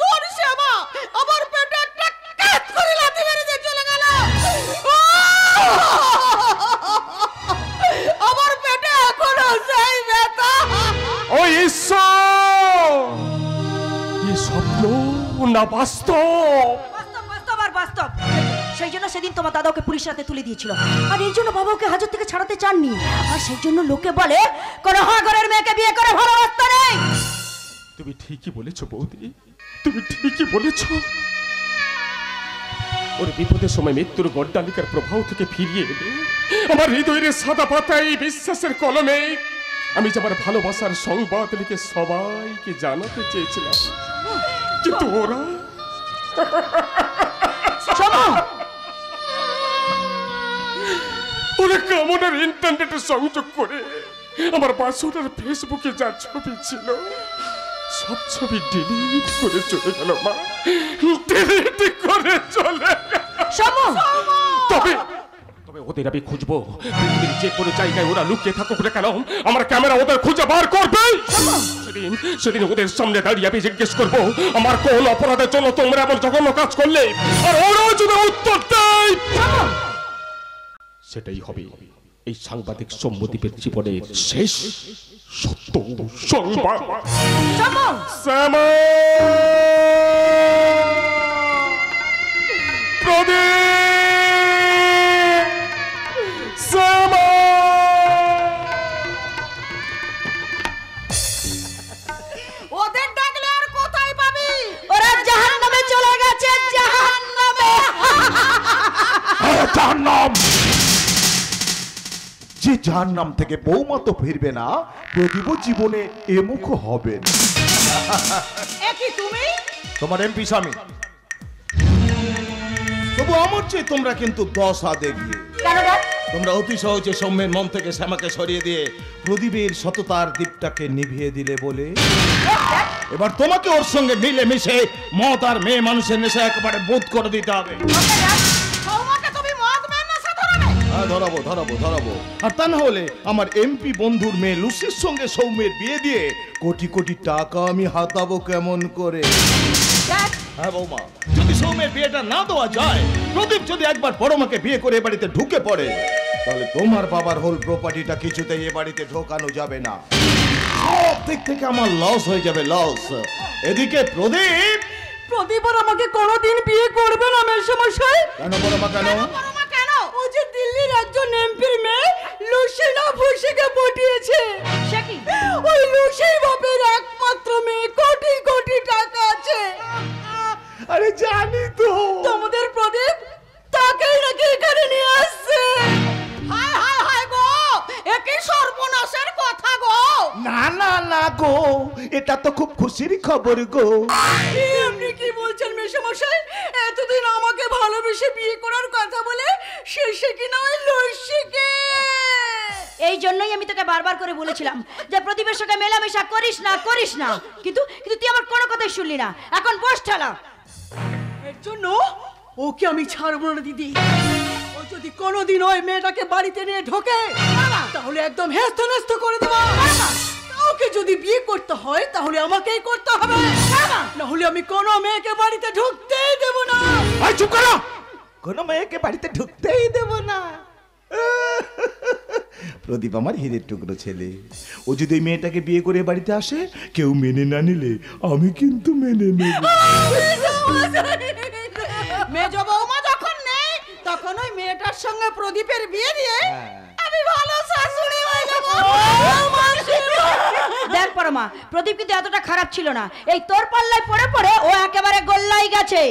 তোর শ্যামা আমার পেটে একটা কাট করে লাথি মেরে দিয়ে চলে গেল। আমার পেটে এখনো সেই ব্যথা। ও ঈশ্বর, এই স্বপ্ন না বাস্তব? বাস্তব। সেই জন্য সেদিন তোমার দাদা ওকে পুলিশের হাতে তুলে দিয়েছিল, আর এই জন্য বাবা ওকে হাজত থেকে ছাড়াতে চাননি। আর সেই জন্য লোকে বলে কোনো ঘরের মেয়েকে বিয়ে করে ভালো রাস্তা নেই। তুমি ঠিকই বলেছো বৌদি, তুমি ঠিকই বলেছো। ওর বিপদের সময় মৃত্যুর গড্ডালিকার প্রভাব থেকে ফিরিয়ে এনে আমার হৃদয়ের সাদা পাতায় বিশ্বাসের কলমে আমি যে আমার ভালোবাসার সংবাদ লিখে সবাইকে জানাতে চেয়েছিলাম, কিন্তু ওরা কামনার ইন্টারনেটে সংযোগ করে আমার বাসুটার ফেসবুকে যা ছবি ছিল সব ছবি ডিলিট করে চলে গেল মা। ডিলিট করে চলে তবে ওদের আমি খুঁজবো। পৃথিবীর যে কোনো জায়গায় ওরা লুকিয়ে থাকুক না কেন, আমার ক্যামেরা ওদের খুঁজে বার করবে। সেদিন ওদের সামনে দাঁড়িয়ে আমি জিজ্ঞেস করবো আমার কোন অপরাধের জন্য তোমরা এমন জঘন্য কাজ করলে, আর ওরা যদি উত্তর দেয় সেটাই হবে এই সাংবাদিক সৌম্যদীপের জীবনের শেষ সত্য সংবাদ। শ্যামা, প্রদীপ, শ্যামা। ওদের ডাকলে আর কোথায় পাবি? ওরা জাহান্নামে চলে গেছে, জাহান্নামে। জাহান্নাম, যে জাহান্নাম থেকে বৌমা তো ফিরবে না, প্রদীপ জীবনে এমুখ হবে। কি তুমি? তোমার এমপি স্বামী। তবু আমার চেয়ে তোমরা কিন্তু 10 হাত এগিয়ে। তোমরা অতি সহজে সৌম্যের মন থেকে শ্যামাকে সরিয়ে দিয়ে প্রদীপের সততার দীপটাকে নিভিয়ে দিলে বলে এবার তোমাকে ওর সঙ্গে মিলে মিশে মদ আর মেয়ে মানুষের নেশা একেবারে বোধ করে দিতে হবে। ধরাবো। আর তা না হলে আমার এমপি বন্ধুর মেয়ে লুসির সঙ্গে সৌম্যের বিয়ে দিয়ে কোটি কোটি টাকা আমি হাতাবো কেমন করে? হ্যাঁ বৌমা, যদি মেয়ের বিয়েটা না দেওয়া যায়, প্রদীপ যদি একবার বড় মাকে বিয়ে করে এ বাড়িতে ঢুকে পড়ে, তাহলে তোমার বাবার হোল প্রপার্টিটা কিছুতেই এ বাড়িতে ঢোকানো যাবে না। সব দিক থেকে আমার লস হয়ে যাবে, লস। এদিকে প্রদীপ প্রদীপ আর আমাকে কোনোদিন বিয়ে করবে না মেশামশাই। কেন বড় মা, কেন? ও যে দিল্লির একজন এমপির মেয়ে লুসিনা ভুসিকে পটিয়েছে। সে কি? ওই লুসির বাপের একমাত্র মেয়ে, কোটি কোটি টাকা আছে। আরে জানি তো। তোমাদের প্রদীপ তাকেই নাকি এখানে নিয়ে আসছে। হায় হায় হায় গো, এ কি সর্বনাশের কথা গো। না না না গো, এটা তো খুব খুশির খবর গো। আপনি কি বলছেন মেশামশাই? এতদিন আমাকে ভালোবেসে বিয়ে করার কথা বলে শেষে কিনা ওই লস্যিকে। এই জন্যই আমি তোকে বারবার করে বলেছিলাম যে প্রদীপের সঙ্গে মেলামেশা করিস না, করিস না। কিন্তু কিন্তু তুই আমার কোনো কথাই শুনলি না। এখন বস ঠেলা। এর জন্য ওকে আমি ছাড়বো না দিদি। ও যদি কোনোদিন ওই মেয়েটাকে বাড়িতে নিয়ে ঢোকে তাহলে একদম হেস্ত নেস্ত করে দেবো। ওকে যদি বিয়ে করতে হয় তাহলে আমাকেই করতে হবে, না হলে আমি কোনো মেয়েকে বাড়িতে ঢুকতেই দেব না। আই চুপ করো, কোনো মেয়েকে বাড়িতে ঢুকতেই দেব না। প্রদীপ আমার হীরের টুকরো ছেলে, ও যদি ওই মেয়েটাকে বিয়ে করে বাড়িতে আসে, কেউ মেনে না নিলে আমি কিন্তু মেনে নেব। মেজ বৌমা যখন নেই তখন ওই মেয়েটার সঙ্গে প্রদীপের বিয়ে দিয়ে আমি ভালো শাশুড়ি হয়ে যাব। দেখ পরমা, প্রদীপ কিন্তু এতটা খারাপ ছিল না। এই তোর পাল্লায় পড়ে পড়ে ও একেবারে গোল্লাই গেছে।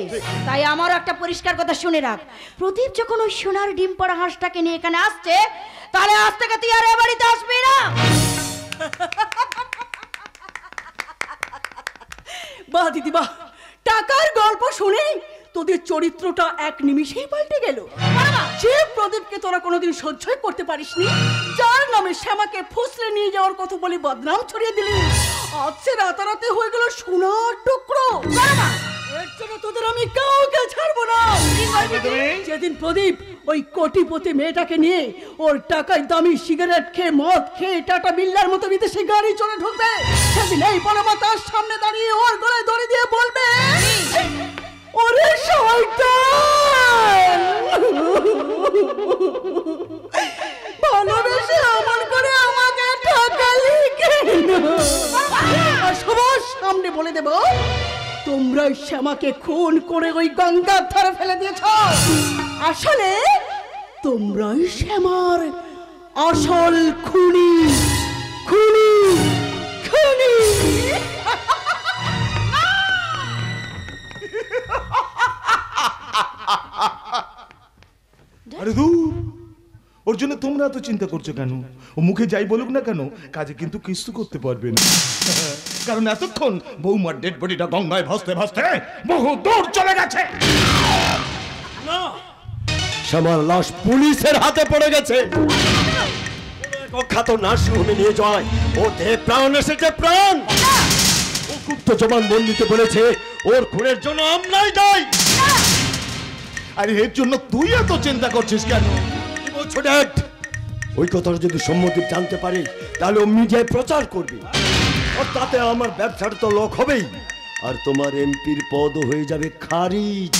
তাই আমারও একটা পরিষ্কার কথা শুনে রাখ, প্রদীপ যখন ওই সোনার ডিম পড়া হাঁসটাকে নিয়ে এখানে আসছে, তাহলে আজ থেকে তুই আর এ বাড়িতে আসবি না। বাহ দিদি বাহ, টাকার গল্প শুনে তোদের চরিত্রটা এক নিমিষেই পাল্টে গেল। যে প্রদীপকে তোরা কোনোদিন সহ্যই করতে পারিসনি, যার নামে শ্যামাকে ফুসলে নিয়ে যাওয়ার কথা বলে বদনাম ছড়িয়ে দিলি, আজকে রাতারাতি হয়ে গেল সোনার টুকরো। এর জন্য তোদের আমি কাউকে ছাড়বো না। যেদিন প্রদীপ ওই কোটিপতি মেয়েটাকে নিয়ে ওর টাকায় দামি সিগারেট খেয়ে, মদ খেয়ে টাটা বিল্লার মতো বিদেশে গাড়ি চলে ঢুকবে, সেদিন এই পরমা তার সামনে দাঁড়িয়ে ওর গলায় দড়ি দিয়ে বলবে, ওরে শয়তান, ভালোবেসে এমন করে আমাকে ঠকালি কেন? আর সবার সামনে বলে দেব, তোমরাই শ্যামাকে খুন করে ওই গঙ্গার ধারে ফেলে দিয়েছ। আসলে তোমরাই শ্যামার আসল খুনি, খুনি, খুনি। আরে দূর, ওর জন্য তোমরা এত চিন্তা করছো কেন? ও মুখে যাই বলুক না কেন, কাজে কিন্তু কিছু করতে পারবে না। কারণ এতক্ষণ বৌমার ডেড বডিটা গঙ্গায় ভাসতে ভাসতে বহু দূর চলে গেছে। শ্যামার লাশ পুলিশের হাতে পড়ে গেছে। অখ্যাত নার্সিংহোমে নিয়ে যায়, ও দেহ প্রাণ এসেছে, প্রাণ। ও গুপ্ত জবানবন্দিতে বলেছে ওর খুনের জন্য আমরাই দায়ী। আরে এর জন্য তুই এত চিন্তা করছিস কেন? কি বলছো ড্যাড? ওই কথাটা যদি সম্মতি জানতে পারে তাহলে ও মিডিয়ায় প্রচার করবে, আর তাতে আমার ব্যবসার তো লোক হবেই, আর তোমার এমপির পদও হয়ে যাবে খারিজ।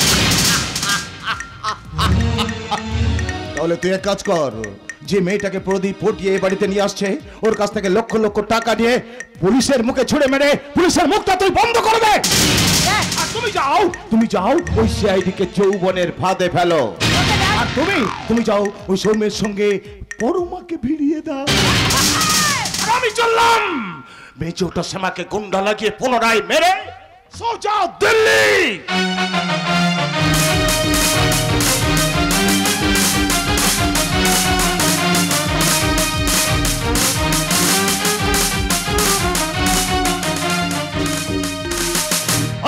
তাহলে তুই এক কাজ কর, যে মেয়েটাকে প্রদীপ পটিয়ে এই বাড়িতে নিয়ে আসছে, ওর কাছ থেকে লক্ষ লক্ষ টাকা নিয়ে পুলিশের মুখে ছুড়ে মেরে পুলিশের মুখটা তুই বন্ধ করে দে। আর তুমি যাও ওই সিআইডি কে যৌবনের ফাঁদে ফেলো। আর তুমি যাও ওই সৌমের সঙ্গে পরমাকে ভিড়িয়ে দাও। আর আমি চললাম মেজোটা শ্যামাকে গুন্ডা লাগিয়ে পুনরায় মেরে সোজা দিল্লি।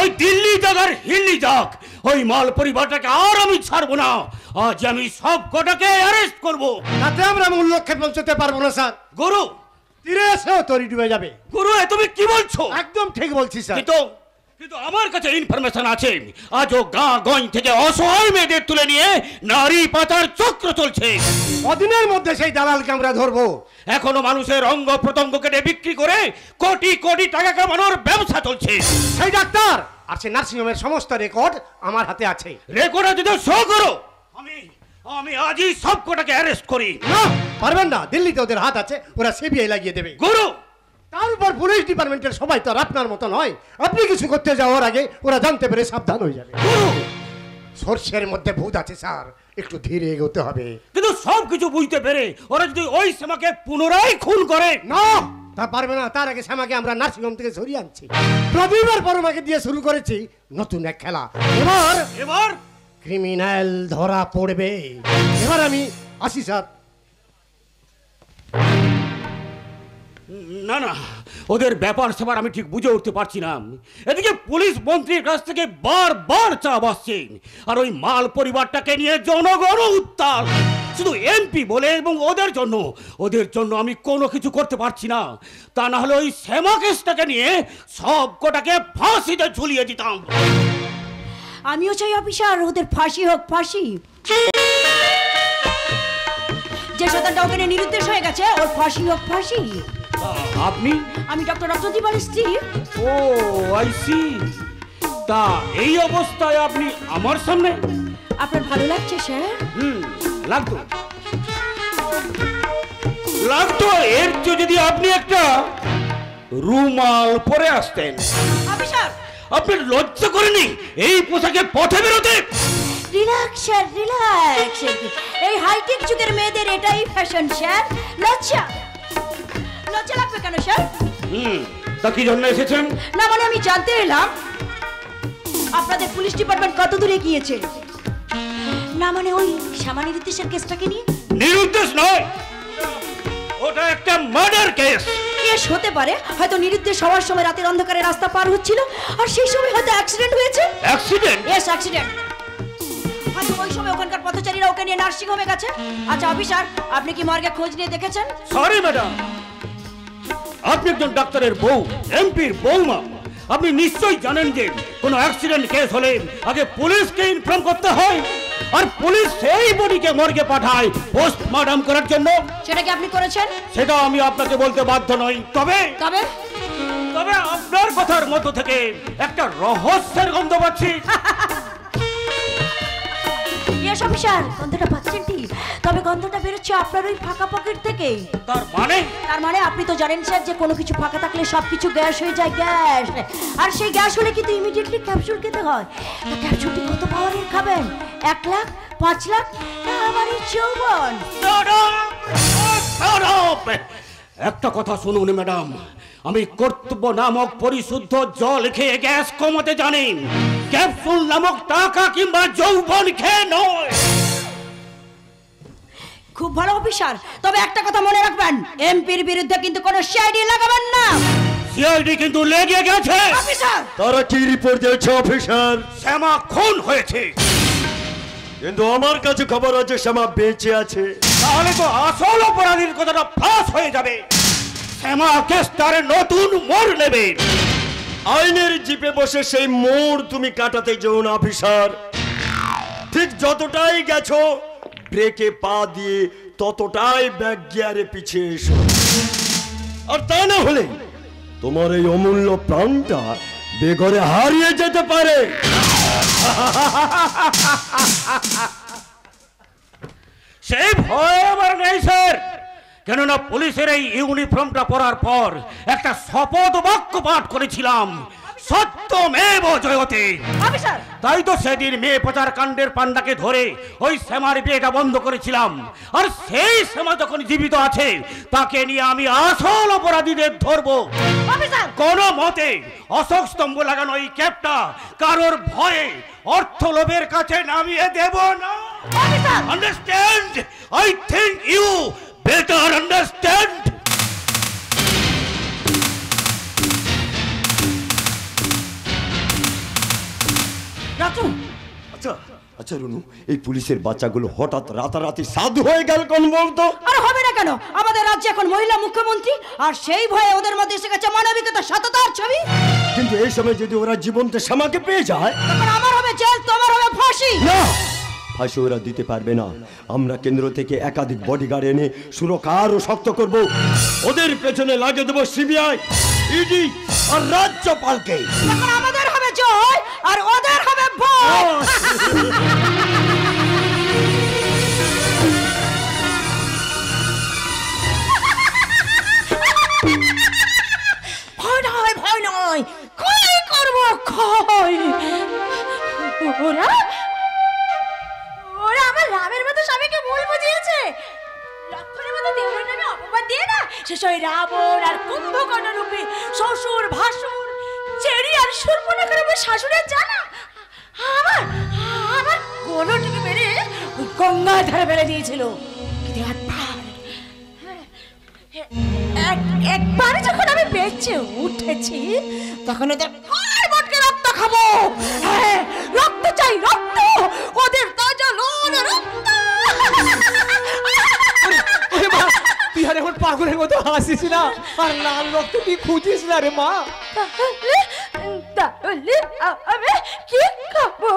ওই দিল্লি যাক আর হিল্লি যাক, ওই মাল পরিবারটাকে আর আমি ছাড়বো না। আজ আমি সব কটাকে অ্যারেস্ট করবো। তাতে আমরা মূল লক্ষ্যে পৌঁছতে পারবো না স্যার। গুরু, তীরে এসেও তরি ডুবে যাবে। গুরু, এ তুমি কি বলছো? একদম ঠিক বলছি স্যার। কিন্তু আমার কাছে ইনফরমেশন আছে, আজও গাঁ-গঞ্জ থেকে অসহায় মেয়েদের তুলে নিয়ে নারী পাচার চক্র চলছে। অদিনের মধ্যে সেই দালালকে আমরা ধরবো। এখনো মানুষের অঙ্গ প্রত্যঙ্গ কেটে বিক্রি করে কোটি কোটি টাকা কামানোর ব্যবসা চলছে। সেই ডাক্তার আর সে নার্সিংহোমের সমস্ত রেকর্ড আমার হাতে আছে। রেকর্ড যদি শো করো, আমি আমি আজই সব কটাকে অ্যারেস্ট করি। না, পারবেন না, দিল্লিতে ওদের হাত আছে, ওরা সিবিআই লাগিয়ে দেবে। গুরু, তার উপর পুলিশ ডিপার্টমেন্টের সবাই তো আর আপনার মতো নয়। আপনি কিছু করতে যাওয়ার আগে ওরা জানতে পেরে সাবধান হয়ে যাবে। সর্ষের মধ্যে ভূত আছে স্যার, একটু ধীরে এগোতে হবে। কিন্তু সব কিছু বুঝতে পেরে ওরা যদি ওই শ্যামাকে পুনরায় খুন করে, না, তা পারবে না। তার আগে শ্যামাকে আমরা নার্সিংহোম থেকে সরিয়ে আনছি। রবিবার পরমাকে দিয়ে শুরু করেছি নতুন এক খেলা। এবার ক্রিমিনাল ধরা পড়বে। এবার আমি আসি স্যার। না না, ওদের ব্যাপার স্যাপার আমি ঠিক বুঝে উঠতে পারছি না। এদিকে পুলিশ মন্ত্রীর কাছ থেকে বারবার চাপ আসছে, আর ওই মাল পরিবারটাকে নিয়ে জনগণ উত্তাল। শুধু এমপি বলে এবং ওদের জন্য আমি কোনো কিছু করতে পারছি না। তা না হলে ওই শ্যামা কেসটাকে নিয়ে সব কটাকে ফাঁসিতে ঝুলিয়ে দিতাম। আমিও চাই অফিসার, ওদের ফাঁসি হোক, ফাঁসি। যে শতানটা ওখানে নিরুদ্দেশ হয়ে গেছে, ওর ফাঁসি হোক, ফাঁসি। আপনি? আমি ডক্টর রক্তদীপার স্ত্রী। ও আই সি। তা এই অবস্থায় আপনি আমার সামনে? আপনার ভালো লাগছে স্যার? লাগতো এর চেয়ে যদি আপনি একটা রুমাল পরে আসতেন। অফিসার, আপনার লজ্জা করেনি এই পোশাকে পথে বেরোতে? Relax sir, relax. এই হাইটেক যুগের মেয়েদের এটাই ফ্যাশন স্যার। লজ্জা লাগবে কেন স্যার? তা কি জন্য এসেছেন? না মানে আমি জানতে এলাম আপনাদের পুলিশ ডিপার্টমেন্ট কত দূরে গিয়েছে। না মানে ওই শ্যামা নিরুদ্দেশের কেসটাকে নিয়ে। নিরুদ্দেশ নয়, ওটা একটা মার্ডার কেস। কেস হতে পারে, হয়তো নিরুদ্দেশ হওয়ার সময় রাতের অন্ধকারে রাস্তা পার হচ্ছিল, আর সেই সময় হয়তো অ্যাক্সিডেন্ট হয়েছে। অ্যাক্সিডেন্ট? Yes, accident. হয়তো ওই সময় ওখানকার পথচারীরা ওকে নিয়ে নার্সিং হোমে গেছে। আচ্ছা অফিসার, আপনি কি মর্গে খোঁজ নিয়ে দেখেছেন? সরি ম্যাডাম, আপনি একজন ডাক্তারের বউ, এমপির বউমা। আপনি নিশ্চয়ই জানেন যে কোনো অ্যাক্সিডেন্ট কেস হলে আগে পুলিশকে ইনফর্ম করতে হয়, আর পুলিশ সেই বডিকে মর্গে পাঠায় পোস্টমর্টম করার জন্য। সেটা কি আপনি করেছেন? সেটা আমি আপনাকে বলতে বাধ্য নই। তবে তবে তবে আপনার কথার মধ্য থেকে একটা রহস্যের গন্ধ পাচ্ছি। ইয়েস অফিসার, গন্ধটা পাচ্ছেন ঠিক, তবে গন্ধটা বেরোচ্ছে আপনার ওই ফাঁকা পকেট থেকে। তার মানে আপনি তো জানেন স্যার যে কোনো কিছু ফাঁকা থাকলে সবকিছু গ্যাস হয়ে যায়, গ্যাস। আর সেই গ্যাস হলে কিন্তু ইমিডিয়েটলি ক্যাপসুল খেতে হয়। তা ক্যাপসুলটি কত পাওয়ারের খাবেন? 1 লাখ, 5 লাখ, না আমার যৌবন? একটা কথা শুনুন ম্যাডাম, আমি কর্তব্য নামক পরিশুদ্ধ জল খেয়ে গ্যাস কমাতে জানি, ক্যাপসুল নামক টাকা কিংবা যৌবন খেয়ে নয়। খুব ভালো অফিসার, তবে একটা কথা মনে রাখবেন, এমপির বিরুদ্ধে কিন্তু কোনো সিআইডি লাগাবেন না। সিআইডি কিন্তু লেগে গেছে। অফিসার, তারা কি রিপোর্ট দিয়েছে অফিসার? শ্যামা খুন হয়েছে। কিন্তু আমার কাছে খবর আছে শ্যামা বেঁচে আছে। তাহলে তো আসল অপরাধীর কথাটা ফাঁস হয়ে যাবে। শ্যামা কেসটারে নতুন মোড় নেবে। আইনের জিপে বসে সেই মোড় তুমি কাটাতে যেও না অফিসার। ঠিক যতটাই গেছো ব্রেকে পা দিয়ে ততটাই ব্যাক গিয়ারে পিছিয়ে এসো। আর তা না হলে তোমার এই অমূল্য প্রাণটা বেঘরে হারিয়ে যেতে পারে। সেই ভয় আমার নেই স্যার, কেননা পুলিশের এই ইউনিফর্মটা পরার পর একটা শপথ বাক্য পাঠ করেছিলাম, সত্যমেব জয়তে। তাই তো সেদিন মেয়ে পাচার কাণ্ডের পান্ডাকে ধরে ওই শ্যামার বিয়েটা বন্ধ করেছিলাম। আর সেই শ্যামা যখন জীবিত আছে, তাকে নিয়ে আমি আসল অপরাধীদের ধরবো। কোন মতে অশোক স্তম্ভ লাগানো এই ক্যাপটা কারোর ভয়ে অর্থ লোভের কাছে নামিয়ে দেব না। Understand? I think you better understand. আচ্ছা রুনু, এই পুলিশের বাচ্চাগুলো হঠাৎ রাতারাতি সাধু হয়ে গেল কোন বলতো? আর হবে না কেন, আমাদের রাজ্যে এখন মহিলা মুখ্যমন্ত্রী, আর সেই ভয়ে ওদের মধ্যে এসে গেছে মানবিকতা, সততার ছবি। কিন্তু এই সময় যদি ওরা জীবন্ত শ্যামাকে পেয়ে যায়, তখন আমার হবে জেল, তোমার হবে ফাঁসি। না, ফাঁসি ওরা দিতে পারবে না। আমরা কেন্দ্র থেকে একাধিক বডিগার্ড এনে সুরক্ষা আরো শক্ত করব। ওদের পেছনে লাগিয়ে দেবো সিবিআই, ইডি আর রাজ্যপালকে। তখন আমাদের হবে জয় আর ওদের হবে ভয়। ভয় নয়, ভয় নয়, ক্ষয় করবো ক্ষয়। ওরা ওরা আমার রামের মতো স্বামীকে ভুল বুঝিয়েছে। লক্ষণের মতো দেওয়ার নামে অপবাদ দিয়ে না শেষ হয় রাবণ আর কুম্ভকর্ণ রূপে শ্বশুর ভাসুর চেরি আর সুরপনাখার রূপে শাশুড়ের জানা আমার আমার গলটিকে মেরে ওই গঙ্গা ধারে ফেলে দিয়েছিল। কিন্তু একবারে যখন আমি বেঁচে উঠেছি তখন ওদের ঘরের মটকে রক্ত খাবো। হ্যাঁ, রক্ত চাই, রক্ত, ওদের তাজা লোন রক্ত। তুই আর এখন পাগলের মতো হাসিস না আর লাল রক্ত তুই খুঁজিস না রে মা। তাহলে আমি কি খাবো?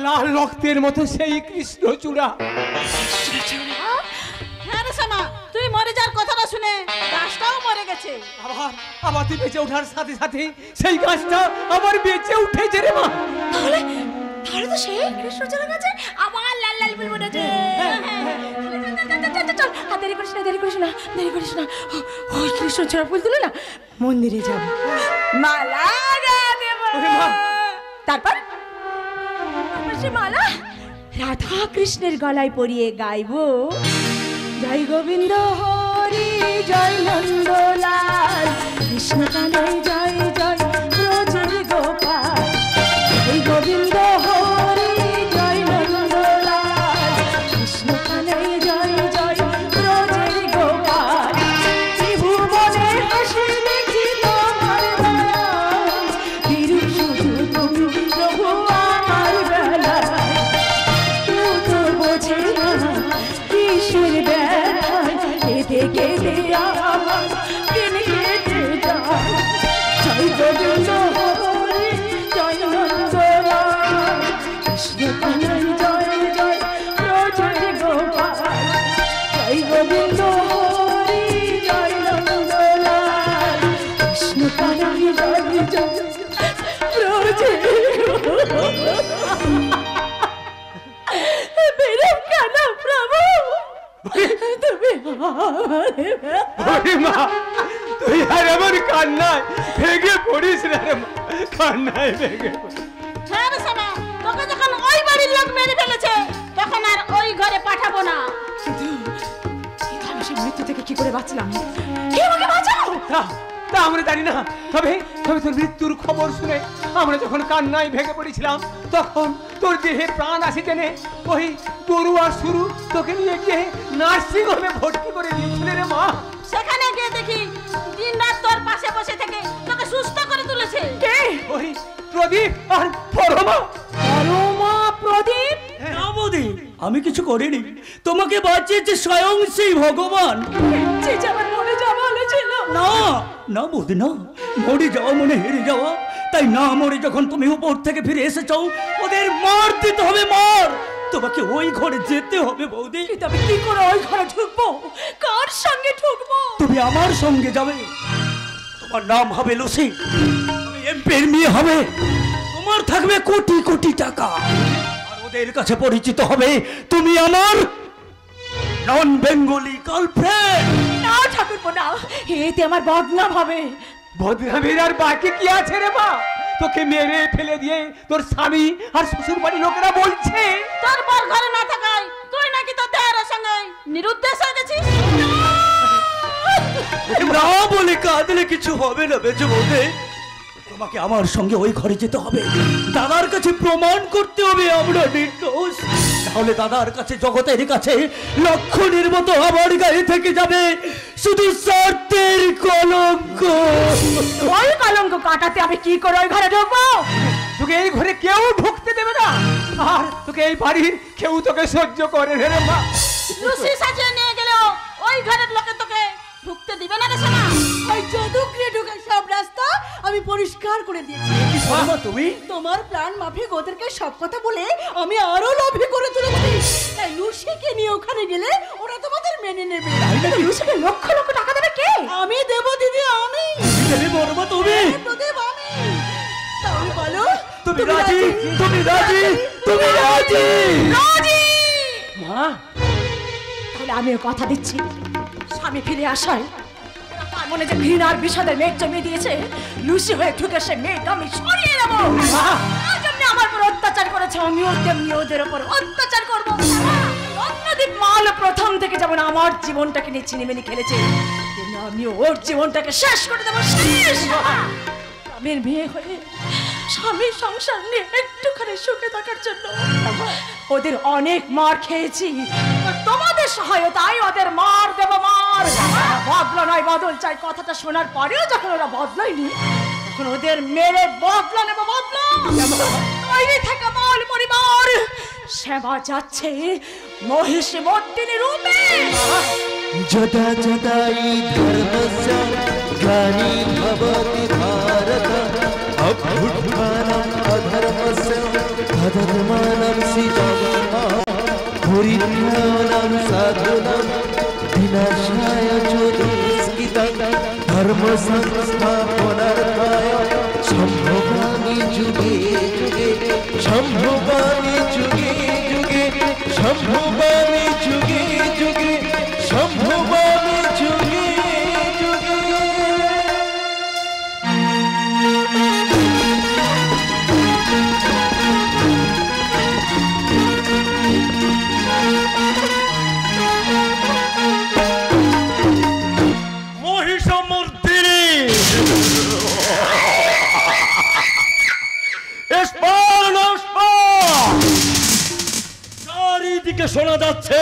লাল রক্তের মতো সেই কৃষ্ণচূড়া। হ্যাঁ রে শ্যামা, তুই মরে যাওয়ার কথাটা শুনে গাছটাও মরে গেছে। আবার আবার তুই বেঁচে ওঠার সাথে সাথে সেই গাছটা আবার বেঁচে উঠেছে রে মা। তাহলে তাহলে তো সেই কৃষ্ণচূড়া গাছে আমার লাল লাল ফুল ফুটেছে। চল, আর দেরি করিস না, দেরি করিস না, দেরি করিস না। ওই কৃষ্ণচূড়া ফুল তুলে না মন্দিরে যাব, মালা দেব। তারপর সে মালা রাধা কৃষ্ণের গলায় পরিয়ে গাইবো, জয় গোবিন্দ হরি জয় নন্দলাল কৃষ্ণ কানাই জয় জয় ব্রজের গোপাল। জয় গোবিন্দ হরি জয় নন্দলাল কৃষ্ণ কানাই জয় জয় ব্রজের গোপাল। ত্রিভুবনে হাসি দেখি তোমার দয়া, বীরু শুধু তুমি প্রভু আমার বেলায়। কেউ তো বোঝে না কিসের ব্যথায় কেঁদে কেঁদে আমার দিন কেটে যায়। জয় গোবিন্দ হরি জয় নন্দলাল কৃষ্ণ কানাই জয় জয় ব্রজের গোপাল। জয় গোবিন্দ হরি জয় নন্দলাল কৃষ্ণ কানাই জয় জয় ব্রজের বেরম কেন প্রভু তুমি? মা তুই আর আমার কান্নায় ভেঙে পড়িস না রে মা, কান্নায় ভেঙে পড়িস। হ্যাঁ রে শ্যামা, তোকে যখন ওই বাড়ির লোক মেরে ফেলেছে তখন আর ওই ঘরে পাঠাবো না। কিন্তু আমি সেই মৃত্যু থেকে কি করে বাঁচলাম? কে আমাকে বাঁচাও? তা আমরা জানি না, তবে তবে তোর মৃত্যুর খবর শুনে আমরা যখন কান্নায় ভেঙে পড়েছিলাম তখন তোর দেহে প্রাণ আসি টেনে ওই গরু আর শুরু তোকে নিয়ে গিয়ে নার্সিং হোমে ভর্তি করে দিয়েছিল রে মা। সেখানে গিয়ে দেখি দিন রাত তোর পাশে বসে থেকে তোকে সুস্থ করে তুলেছে। কে? ওই প্রদীপ আর পরমা। পরমা প্রদীপ? না বৌদি, আমি কিছু করিনি, তোমাকে বাঁচিয়েছে স্বয়ং সেই ভগবান। যে আমার মনে যাওয়া হয়েছিল। না না বৌদি না, মরে যাওয়া মনে হেরে যাওয়া, তাই না মরে যখন তুমি উপর থেকে ফিরে এসেছো ওদের মার দিতে হবে, মার। তোমাকে ওই ঘরে যেতে হবে বৌদি। তবে কি করে ওই ঘরে ঢুকবো? কার সঙ্গে ঢুকবো? তুমি আমার সঙ্গে যাবে, তোমার নাম হবে লুসি, তুমি এমপির মেয়ে হবে, তোমার থাকবে কোটি কোটি টাকা, আর ওদের কাছে পরিচিত হবে তুমি আমার নন বেঙ্গলি গার্লফ্রেন্ড। না ঠাকুরপো না, এতে আমার বদনাম হবে। বদনামের আর বাকি কি আছে রে মা? তোকে মেরে ফেলে দিয়ে তোর স্বামী আর শ্বশুর বাড়ির লোকেরা বলছে তোর পর ঘরে না থাকায় তুই নাকি তোর দেহের সঙ্গে নিরুদ্দেশ হয়ে গেছিস। না বলে কাঁদলে কিছু হবে না বেঁচে বলতে, তোমাকে আমার সঙ্গে ওই ঘরে যেতে হবে, দাদার কাছে প্রমাণ করতে হবে আমরা নির্দোষ, তাহলে দাদার কাছে জগতের কাছে লক্ষণের মতো আমার গায়ে থেকে যাবে শুধু স্বার্থের কলঙ্ক। ওই কলঙ্ক কাটাতে আমি কি করে ওই ঘরে ঢুকবো? তোকে এই ঘরে কেউ ঢুকতে দেবে না, আর তোকে এই বাড়ির কেউ তোকে সহ্য করে রে মা। লুসি সাজিয়ে নিয়ে গেলেও ওই ঘরের লোকে তোকে ঢুকতে দিবে না রে সোনা। ওই যদুগ্রে ঢোকার সব রাস্তা আমি পরিষ্কার করে দিয়েছি। তুমি তোমার প্ল্যান মাফিক ওদেরকে সব কথা বলে আমি আরো লোভী করে তুলেছি। তাই লুসিকে নিয়ে ওখানে গেলে ওরা তোমাদের মেনে নেবে। লুসিকে লক্ষ লক্ষ টাকা দেবে কে? আমি দেব দিদি, আমি দেবে বলবো তুমি। প্রদীপ আমি। তাহলে বলো রাজি? তুমি রাজি? তুমি রাজি? রাজি! মা, তাহলে আমিও কথা দিচ্ছি, স্বামী ফিরে আসায় তার মনে যে ঘৃণার বিষাদের মেঘ জমিয়ে দিয়েছে, লুসি হয়ে ঢুকে সে মেঘ আমি সরিয়ে নেবো। আজ আপনি আমার উপর অত্যাচার করেছে, আমিও তেমনি ওদের উপর অত্যাচার করবো। রত্নদীপ মাল প্রথম থেকে যেমন আমার জীবনটাকে নিয়ে চিনিমিনি খেলেছে, তেমনি আমিও ওর জীবনটাকে শেষ করে দেবো। শেষ! স্বামীর মেয়ে হয়ে স্বামীর সংসার নিয়ে একটুখানি সুখে থাকার জন্য ওদের অনেক মার খেয়েছি, তোমাদের সহায়তায় ওদের মার দেব, মার। বদলা নয় বদল চাই, কথাটা শোনার পরেও যখন ওরা বদলায়নি, তখন ওদের মেরে বদলা নেব, বদলা। তৈরি থাকা মাল পরিবার, সেবা যাচ্ছে মহিষী মর্দিনী রূপে। যদা যদা ই ধর্মস্য গ্লানি ভবতি ভারত অভ্যুত্থানম অধর্মস্য তদাত্মানম সৃজনমঃ পরিত্রাণাং সাধুনাং বিনাশায় চ দুষ্কৃতং ধর্ম সংস্থাপনার্থায় সম্ভবামি যুগে যুগে, সম্ভবামি যুগে যুগে, সম্ভবামি যুগে যুগে, সম্ভবামি যুগে যুগে। মহিষমর্দিনী চারিদিকে শোনা যাচ্ছে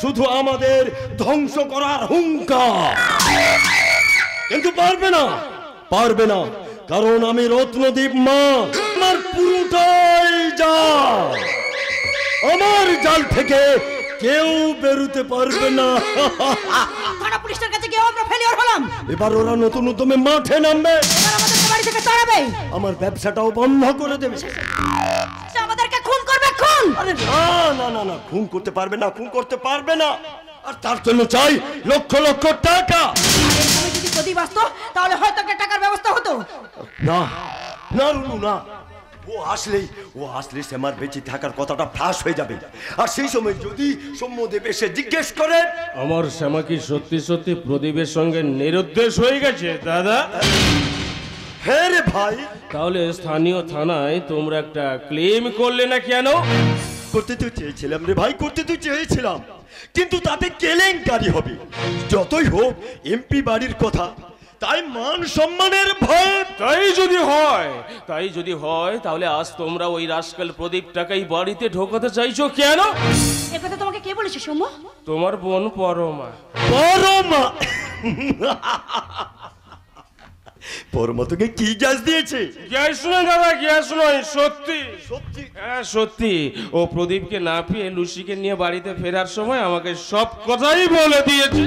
শুধু আমাদের ধ্বংস করার হুঙ্কার, কিন্তু পারবে না, পারবে না, কারণ আমি রত্নদ্বীপ মা, আমার পুরোটাই জাল। আমার জাল থেকে কেউ বেরোতে পারবে না। থানা পুলিশের কাছে গিয়ে আমরা ফেলিওর হলাম। এবার ওরা নতুন উদ্যমে মাঠে নামবে, এবার আমাদেরকে বাড়ি থেকে তাড়াবে, আমার ব্যবসাটাও বন্ধ করে দেবে। সে আমাদেরকে খুন করবে, খুন। আরে না না না না, খুন করতে পারবে না, খুন করতে পারবে না। আর তার জন্য চাই লক্ষ লক্ষ টাকা। আরে তুমি যদি প্রদীপ আসতো তাহলে হয়তো একটা টাকার ব্যবস্থা হতো। না না রুনু না, ও আসলেই শ্যামার বেঁচে থাকার কথাটা ফাঁস হয়ে যাবে। আর সেই সময় যদি সৌম্যদেব এসে জিজ্ঞেস করে আমার শ্যামা কি সত্যি সত্যি প্রদীপের সঙ্গে নিরুদ্দেশ হয়ে গেছে দাদা? হ্যাঁ রে ভাই। তাহলে স্থানীয় থানায় তোমরা একটা ক্লেম করলে না কেন? করতে তো চেয়েছিলাম রে ভাই, করতে তো চেয়েছিলাম, কিন্তু তাতে কেলেঙ্কারি হবে। যতই হোক এমপি বাড়ির কথা, তাই মান সম্মানের ভয়। তাই যদি হয় তাহলে আজ তোমরা ওই রাস্কেল প্রদীপটাকেই বাড়িতে ঢোকাতে চাইছো কেন? একথা তোমাকে কে বলেছে সৌম্য? তোমার বোন পরমা। পরমা? পরমা তোকে কি গ্যাস দিয়েছে? গ্যাস নয় দাদা, গ্যাস নয়, সত্যি সত্যি? হ্যাঁ সত্যি। ও প্রদীপকে না পেয়ে লুসিকে নিয়ে বাড়িতে ফেরার সময় আমাকে সব কথাই বলে দিয়েছে।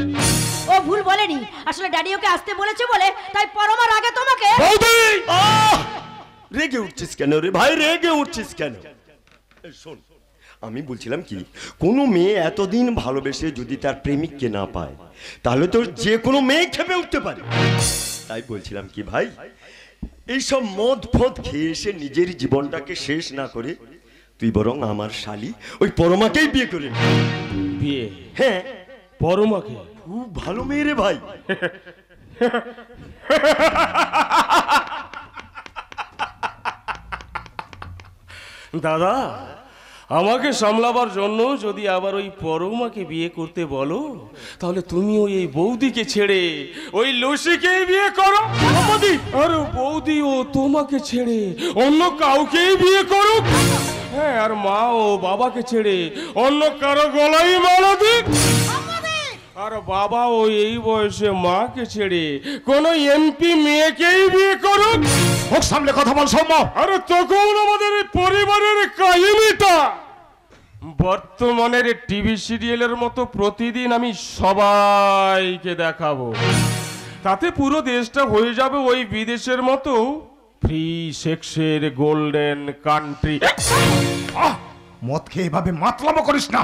ও ভুল বলেনি, আসলে ড্যাডি ওকে আসতে বলেছে বলে তাই পরমার আগে তোমাকে। রেগে উঠছিস কেন রে ভাই, রেগে উঠছিস কেন? শোন, আমি বলছিলাম কি, কোনো মেয়ে এতদিন ভালোবেসে যদি তার প্রেমিককে না পায়, তাহলে তো যে কোনো মেয়ে খেপে উঠতে পারে। তাই বলছিলাম কি ভাই, এইসব মদ ফদ খেয়ে এসে নিজের জীবনটাকে শেষ না করে তুই বরং আমার শালি ওই পরমাকেই বিয়ে করে নে। বিয়ে? হ্যাঁ, পরমাকে? খুব ভালো মেয়ে রে ভাই। দাদা, আমাকে সামলাবার জন্য যদি আবার ওই পরমাকে বিয়ে করতে বলো, তাহলে তুমি ওই বৌদিকে ছেড়ে ওই লুসিকেই বিয়ে করো। আর বৌদি ও তোমাকে ছেড়ে অন্য কাউকেই বিয়ে করুক। হ্যাঁ, আর মা ও বাবাকে ছেড়ে অন্য কারো গলায় মালা দিক। আর বাবা ও এই বয়সে মাকে ছেড়ে কোন এমপি মেয়েকেই বিয়ে করুক। মুখ সামনে কথা বল সৌম্য। আরে তখন আমাদের এই পরিবারের কাহিনীটা বর্তমানের টিভি সিরিয়ালের মতো প্রতিদিন আমি সবাইকে দেখাবো। তাতে পুরো দেশটা হয়ে যাবে ওই বিদেশের মতো ফ্রি সেক্সের গোল্ডেন কান্ট্রি। মদ খেয়ে এভাবে মাতলামো করিস না,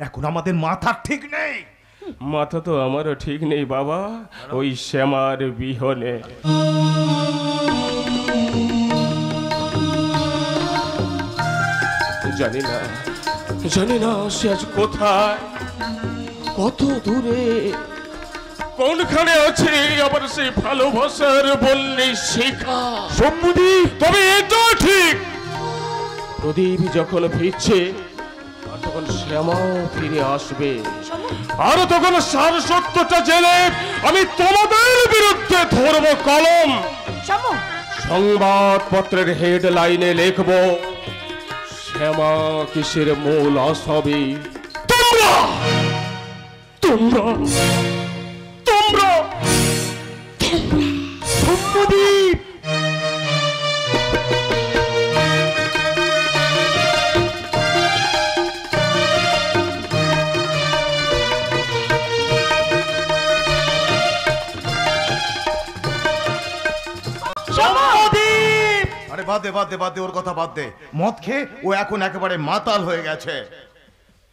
এখন আমাদের মাথা ঠিক নেই। মাথা তো আমারও ঠিক নেই বাবা, ওই শ্যামার বিহনে। জানি না সে আজ কোথায়, কত দূরে, কোনখানে আছে আবার সেই ভালোবাসার বললে শেখা সম্মুদীপ। তবে এটা ঠিক, প্রদীপ যখন ফিরছে তখন শ্যামাও ফিরে আসবে, আর তখন সার সত্যটা জেনে আমি তোমাদের বিরুদ্ধে ধরব কলম। সংবাদপত্রের হেডলাইনে লিখব, শ্যামা কিসের মূল আসামি তোমরা তোমরা তোমরা সম্মুদীপ। আরে বাদ দে ওর কথা বাদ দে। মদ খেয়ে ও এখন একেবারে মাতাল হয়ে গেছে।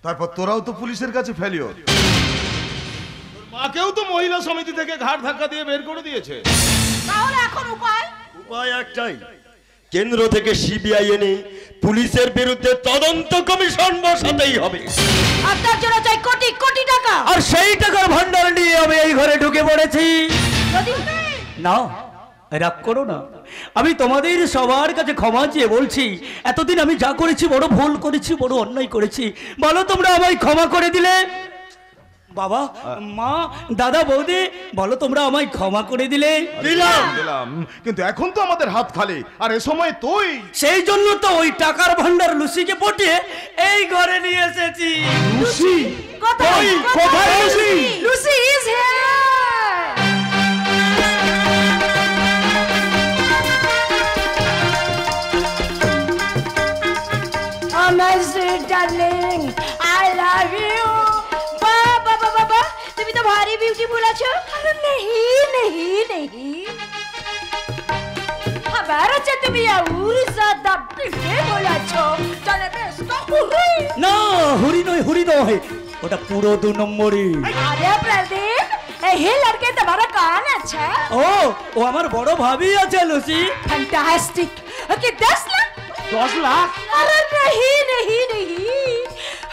তারপর তোরাও তো পুলিশের কাছে ফেলিও। মাকেও তো মহিলা সমিতি থেকে ঘাড় ধাক্কা দিয়ে বের করে দিয়েছে। তাহলে এখন উপায়? উপায় একটাই, কেন্দ্র থেকে সিবিআই এনে পুলিশের বিরুদ্ধে তদন্ত কমিশন বসাতেই হবে। আপনার জন্য চাই কোটি কোটি টাকা। আর সেই টাকার ভান্ডার নিয়ে আমি এই ঘরে ঢুকে পড়েছি। না রাগ করো না, আমি তোমাদের সবার কাছে ক্ষমা চেয়ে বলছি, এতদিন আমি যা করেছি বড় ভুল করেছি, বড় অন্যায় করেছি। বলো তোমরা আমায় ক্ষমা করে দিলে? বাবা মা দাদা বৌদি বলো তোমরা আমায় ক্ষমা করে দিলে? দিলাম, কিন্তু এখন তো আমাদের হাত খালি। আর এ সময় তুই, সেই জন্য তো ওই টাকার ভান্ডার লুসিকে পটিয়ে এই ঘরে নিয়ে এসেছি। লুসি কোথায় Lucy? Lucy is here. Oh my sweet darling, I love you. बाबा बाबा बाबा, तुम्ही तो भारी ब्यूटीफुल आछो। अरे नहीं नहीं नहीं, हमारा चा तुम्ही और ज्यादा ब्यूटीफुल आछो। चले बेस तो हुरी। না হুরি নয় ওটা পুরো 2 নম্বরই। अरे प्रदीप, ये लड़के तुम्हारा कौन अच्छा? ও আমার বড় ভাবি আছে Lucy. Fantastic. Okay 10 lakh? 10 lakh? अरे नहीं नहीं नहीं,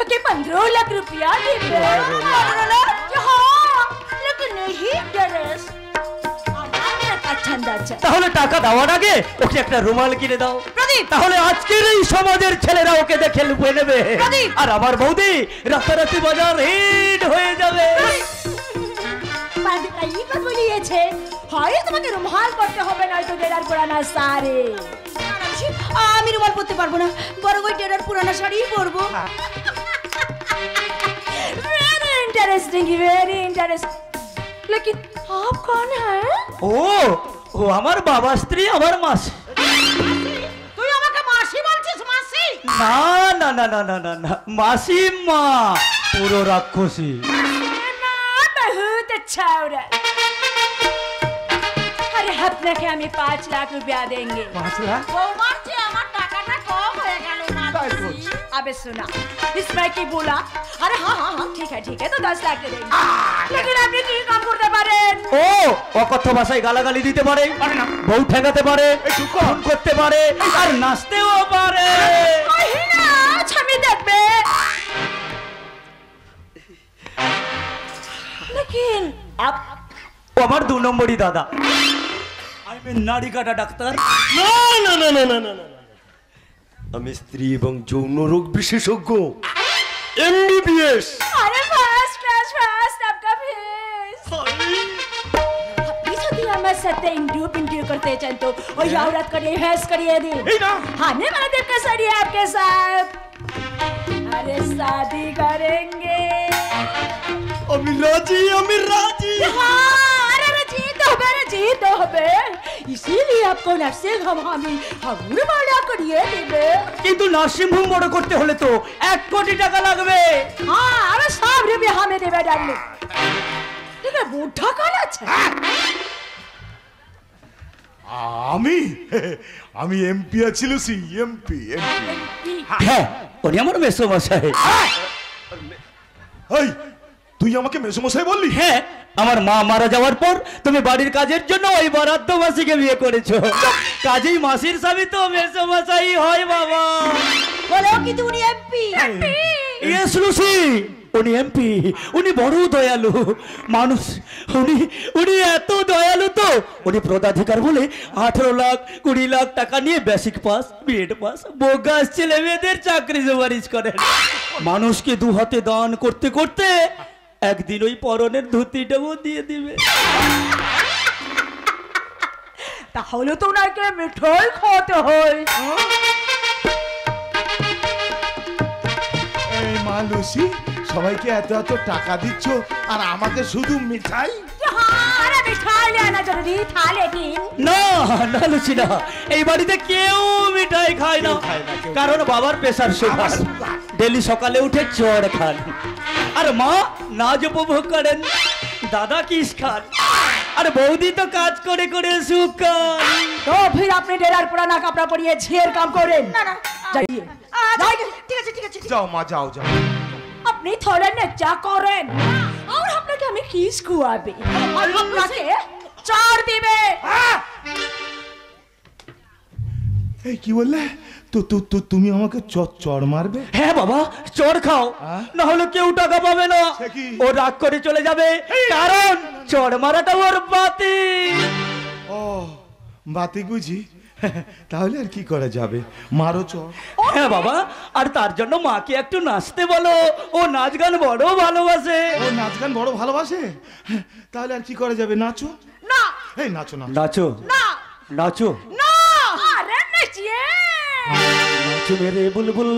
ओके 15 लाख रुपया दे दे। 15 लाख? हाँ, लेकिन नहीं ड्रेस তাহলে টাকা দেওয়ার আগে ওকে একটা রুমাল কিনে দাও। তাহলে আজকের এই সমাজের ছেলেরা ওকে দেখে লুপে নেবে, আর আমার বৌদি রাতারাতি বাজার হিট হয়ে যাবে। এই কথা বলিয়েছে, হয় তোমাকে রুমাল পরতে হবে, নয়তো ডেরার পুরানা শাড়ি। আমি রুমাল পরতে পারবো না, বরং ওই টেরার পুরানা শাড়িই পরবো। Very interesting, very interesting. लेकिन आप कौन हैं? ও আমার বাবা স্ত্রী, আমার মাসি। তুই আমাকে মাসি বলছিস? মাসি না না না না না না না, মাসি মা পুরো রাক্ষসী। ना बहुत अच्छा हो रहा है। अरे हफ्ते के हमें 5 लाख रुपया देंगे। 5 लाख? বৌমার চেয়ে আমার টাকাটা কম হয়ে গেল না। अबे सुना, इसमें की बोला? अरे हाँ हाँ हाँ ठीक है तो 10 लाख दे देंगे। लेकिन আপনি কি কাম করতে পারেন? ও অকথ্য ভাষায় গালাগালি দিতে পারে, বউ ঠেকাতে পারে, খুন করতে পারে, আর নাচতেও পারে। কই না ছামি দেখবে। लेकिन आप ও আমার 2 নম্বরই দাদা। আমি নারী কাটা ডাক্তার। না না না না না না না, আমি স্ত্রী এবং যৌন রোগ বিশেষজ্ঞ, এমবিবিএস। अरे फास्ट आपका फेस। अभी यदि हमें सत्य इंटरव्यू करते हैं तो वो औरत करिए भैंस करिए दी आने वाले दिन कैसा रही आपके साथ? अरे शादी करेंगे। আমি রাজি। हाँ, अरे जीत हो बे। इसीलिए आपको नर्सिंग हम वाला करिए दिबे। কিন্তু নার্সিং হোম বড় করতে হলে তো 1 কোটি টাকা লাগবে। हाँ, अरे सब रुपया हमें देवे डालने। ठीक है, बूढ़ा कौन अच्छा? আমি এমপি আছি লুসি, এমপি। হ্যাঁ উনি আমার মেসোমশাই। এই তুই আমাকে মেসোমশাই বললি? হ্যাঁ, আমার মা মারা যাওয়ার পর তুমি বাড়ির কাজের জন্য ওই বরাদ্দ মাসিকে বিয়ে করেছো, কাজেই মাসির স্বামী তো মেসোমশাই হয় বাবা। বলো কিন্তু উনি এমপি। ইয়েস লুসি, উনি এমপি, উনি বড় দয়ালু মানুষ। উনি এত দয়ালু তো উনি পদাধিকার বলে 18 লাখ 20 লাখ টাকা নিয়ে basic pass, BEd pass, bogus ছেলে মেয়েদের চাকরি সুপারিশ করেন। মানুষকে দু হাতে দান করতে করতে একদিন ওই পরনের ধুতিটাও দিয়ে দিবে। তাহলে তো ওনাকে মিঠাই খাওয়াতে হয়। এই মা লুসি, সবাইকে এত এত টাকা দিচ্ছ আর আমাকে শুধু মিঠাই? আরে মিঠাই লেনা জরুরি থা লেকিন না না লুচি না, এই বাড়িতে কেউ মিঠাই খায় না, কারণ বাবার প্রেসার সুগার, ডেলি সকালে উঠে চড় খান, আর মা নাচ উপভোগ করেন, দাদা কিস খান, আর বৌদি তো কাজ করে করে শুকান। তো फिर আপনি ডেরার পুরানা কাপড়া পরিয়ে ঝিয়ের কাম করেন। না না যাইয়ে ঠিক আছে ঠিক আছে। যাও মা, যাও যাও। আপনি থোড়া নেচা করেন আর আপনাকে আমি কিস খুয়াবে আর আপনাকে চার দিবে। এই কি বললে? তুমি আমাকে চড় মারবে? হ্যাঁ বাবা, চড় খাও, না হলে কেউ টাকা পাবে না, ও রাগ করে চলে যাবে, কারণ চড় মারাটা ওর বাতি। ও বাতি বুঝি? তাহলে আর কি করা যাবে, মারো চড়। হ্যাঁ বাবা, আর তার জন্য মাকে একটু নাচতে বলো, ও নাচ গান বড় ভালোবাসে। ও নাচ গান বড় ভালোবাসে? তাহলে আর কি করা যাবে, নাচো না। এই নাচো না, নাচো না নাচো না, আরে নাচিয়ে नाच मेरे बुलबुल,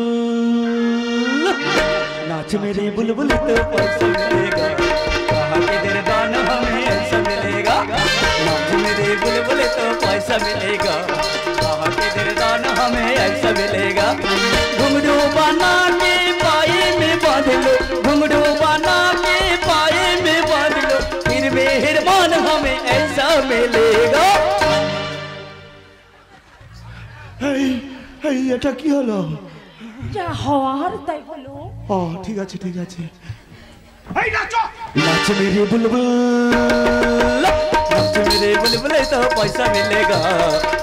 नाच मेरे बुलबुल तो पैसा मिलेगा, कहाँ के तेरे दाना हमें ऐसा मिलेगा, नाच मेरे बुलबुल तो पैसा मिलेगा, कहाँ के तेरे दाना हमें ऐसा मिलेगा, घुंघरू बना के पाए में बांध लो, घुंघरू बना के पाए में बांध लो, फिर मेहरबान हमें ऐसा मिलेगा। এই এটা কি হলো? যা হওয়ার তাই হলো। ও ঠিক আছে ঠিক আছে। এই নাচো, नाच मेरे बुलबुल, नाच मेरे बुलबुल तो पैसा मिलेगा,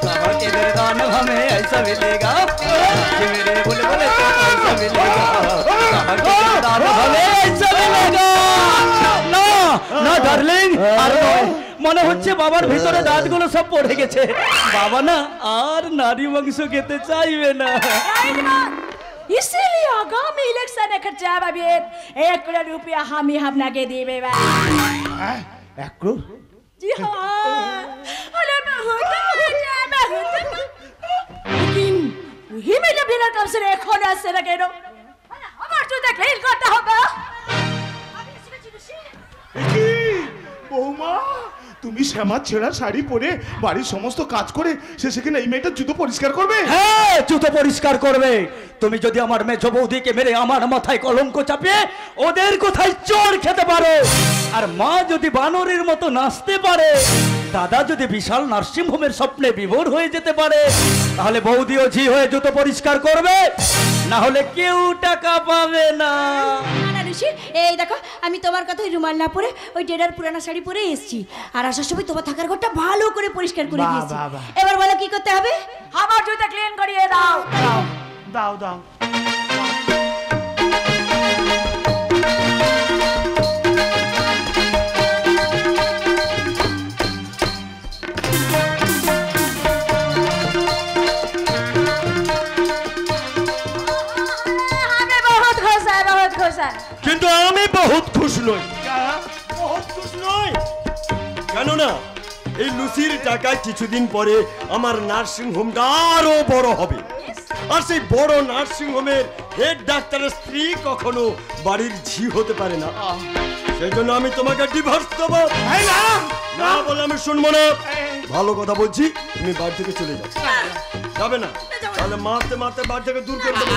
कहाँ के दरदान हमें ऐसा मिलेगा, नाच मेरे बुलबुल तो पैसा मिलेगा, कहाँ के दरदान हमें ऐसा मिलेगा। ना ना डार्लिंग, আর নয়, মনে হচ্ছে বাবার ভিতরে দাঁতগুলো সব পড়ে গেছে, বাবা না আর নারী মাংস খেতে চাইবে না। इसीलिए आगामी इलेक्शन खर्चा बाबी 1 करोड़ रुपया हम आपके देवे। 1 करोड़? जी हाँ, अरे बहुत लेकिन वही मेरे बिना कम से होना से लगे नो हमार तो क्लीन करता होगा। বৌমা, তুমি শ্যামা ছেঁড়া শাড়ি পরে বাড়ির সমস্ত কাজ করে শেষে কিনা এই মেয়েটার জুতো পরিষ্কার করবে? হ্যাঁ, জুতো পরিষ্কার করবে। তুমি যদি আমার মেজ বৌদিকে মেরে আমার মাথায় কলঙ্ক চাপিয়ে ওদের কোথায় চোর খেতে পারো, আর মা যদি বানরের মতো নাচতে পারে, দাদা যদি বিশাল নার্সিং হোমের স্বপ্নে বিভোর হয়ে যেতে পারে, তাহলে বৌদিও ঝি হয়ে জুতো পরিষ্কার করবে, না হলে কেউ টাকা পাবে না। এই দেখো, আমি তোমার কথাই রুমাল না পরে ওই ডেরার পুরানা শাড়ি পরে এসেছি, আর আসার সময় তোমার থাকার ঘরটা ভালো করে পরিষ্কার করে দিয়েছি। এবার বলো কি করতে হবে? আমার জুতো ক্লিন করিয়ে দাও। দাও দাও। কিন্তু আমি বহুত খুশ নই। বহুত খুশ নই কেননা এই লুসির টাকায় কিছুদিন পরে আমার নার্সিং হোমটা আরো বড় হবে, আর সেই বড় নার্সিং হোমের হেড ডাক্তারের স্ত্রী কখনো বাড়ির ঝি হতে পারে না, সেই জন্য আমি তোমাকে ডিভোর্স দেবো। না বলে আমি শুনবো না। ভালো কথা বলছি, তুমি বাড়ি থেকে চলে যাও। যাবে না? তাহলে মারতে মারতে বাড়ি থেকে দূর করে দেবো।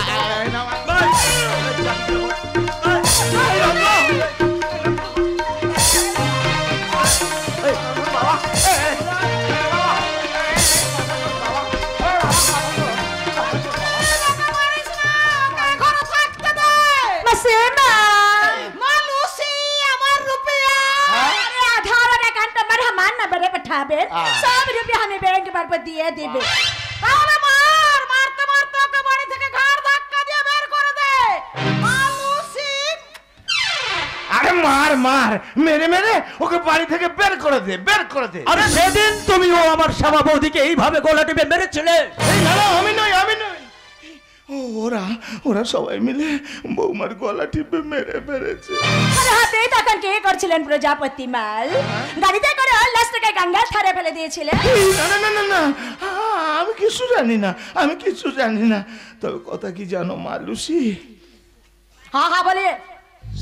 सब रुपया हमें बैंक पर दिए देवे। मारते मारते बाड़ी থেকে ঘাড় ধাক্কা আরে মার মার, মেরে মেরে ওকে বাড়ি থেকে বের করে দে, বের করে দে। আরে সেদিন তুমিও আমার শ্যামা বৌদিকে এইভাবে গলা টিপে মেরেছিলে। না না, আমি নই, আমি নই। ওরা ওরা সবাই মিলে বৌমার গলা টিপে মেরে ফেলেছে। আরে হাতে তখন কে করছিলেন প্রজাপতি মাল? গাড়িতে করে লাস্টকে গঙ্গার ধারে ফেলে দিয়েছিলেন। না না না না না, আমি কিছু জানি না, আমি কিছু জানি না। তবে কথা কি জানো মা লুসি? हाँ हाँ बोलिए।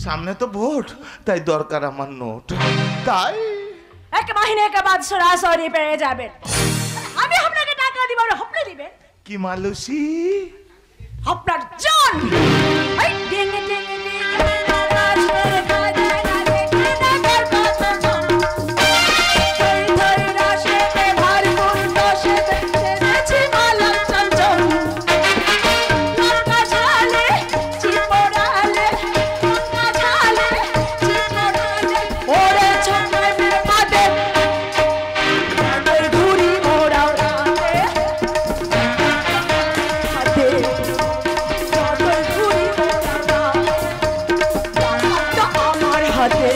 सामने तो वोट, তাই দরকার আমার নোট। তাই एक महीने के बाद सरासरी পেয়ে যাবেন। আমি আপনাকে টাকা দিব আর আপনি দিবেন কি মা লুসি? আপনার জান। এই ডিং ডিং ডিং রাজ করে গায় গায় গায় গায় গায় গায় ধই ধই রাশেতে ভরপুর দশেতে চেয়েছি মালক চঞ্চল লঙ্কা ঝালে চিপড়ালে লঙ্কা ঝালে চিপড়ালে ওরে ছন্নায় মেরে পাতে ওই ঘুরি মোড়াও রাতে হাতে যতই ঘুরি মোড়াও রাতে আমার হাতে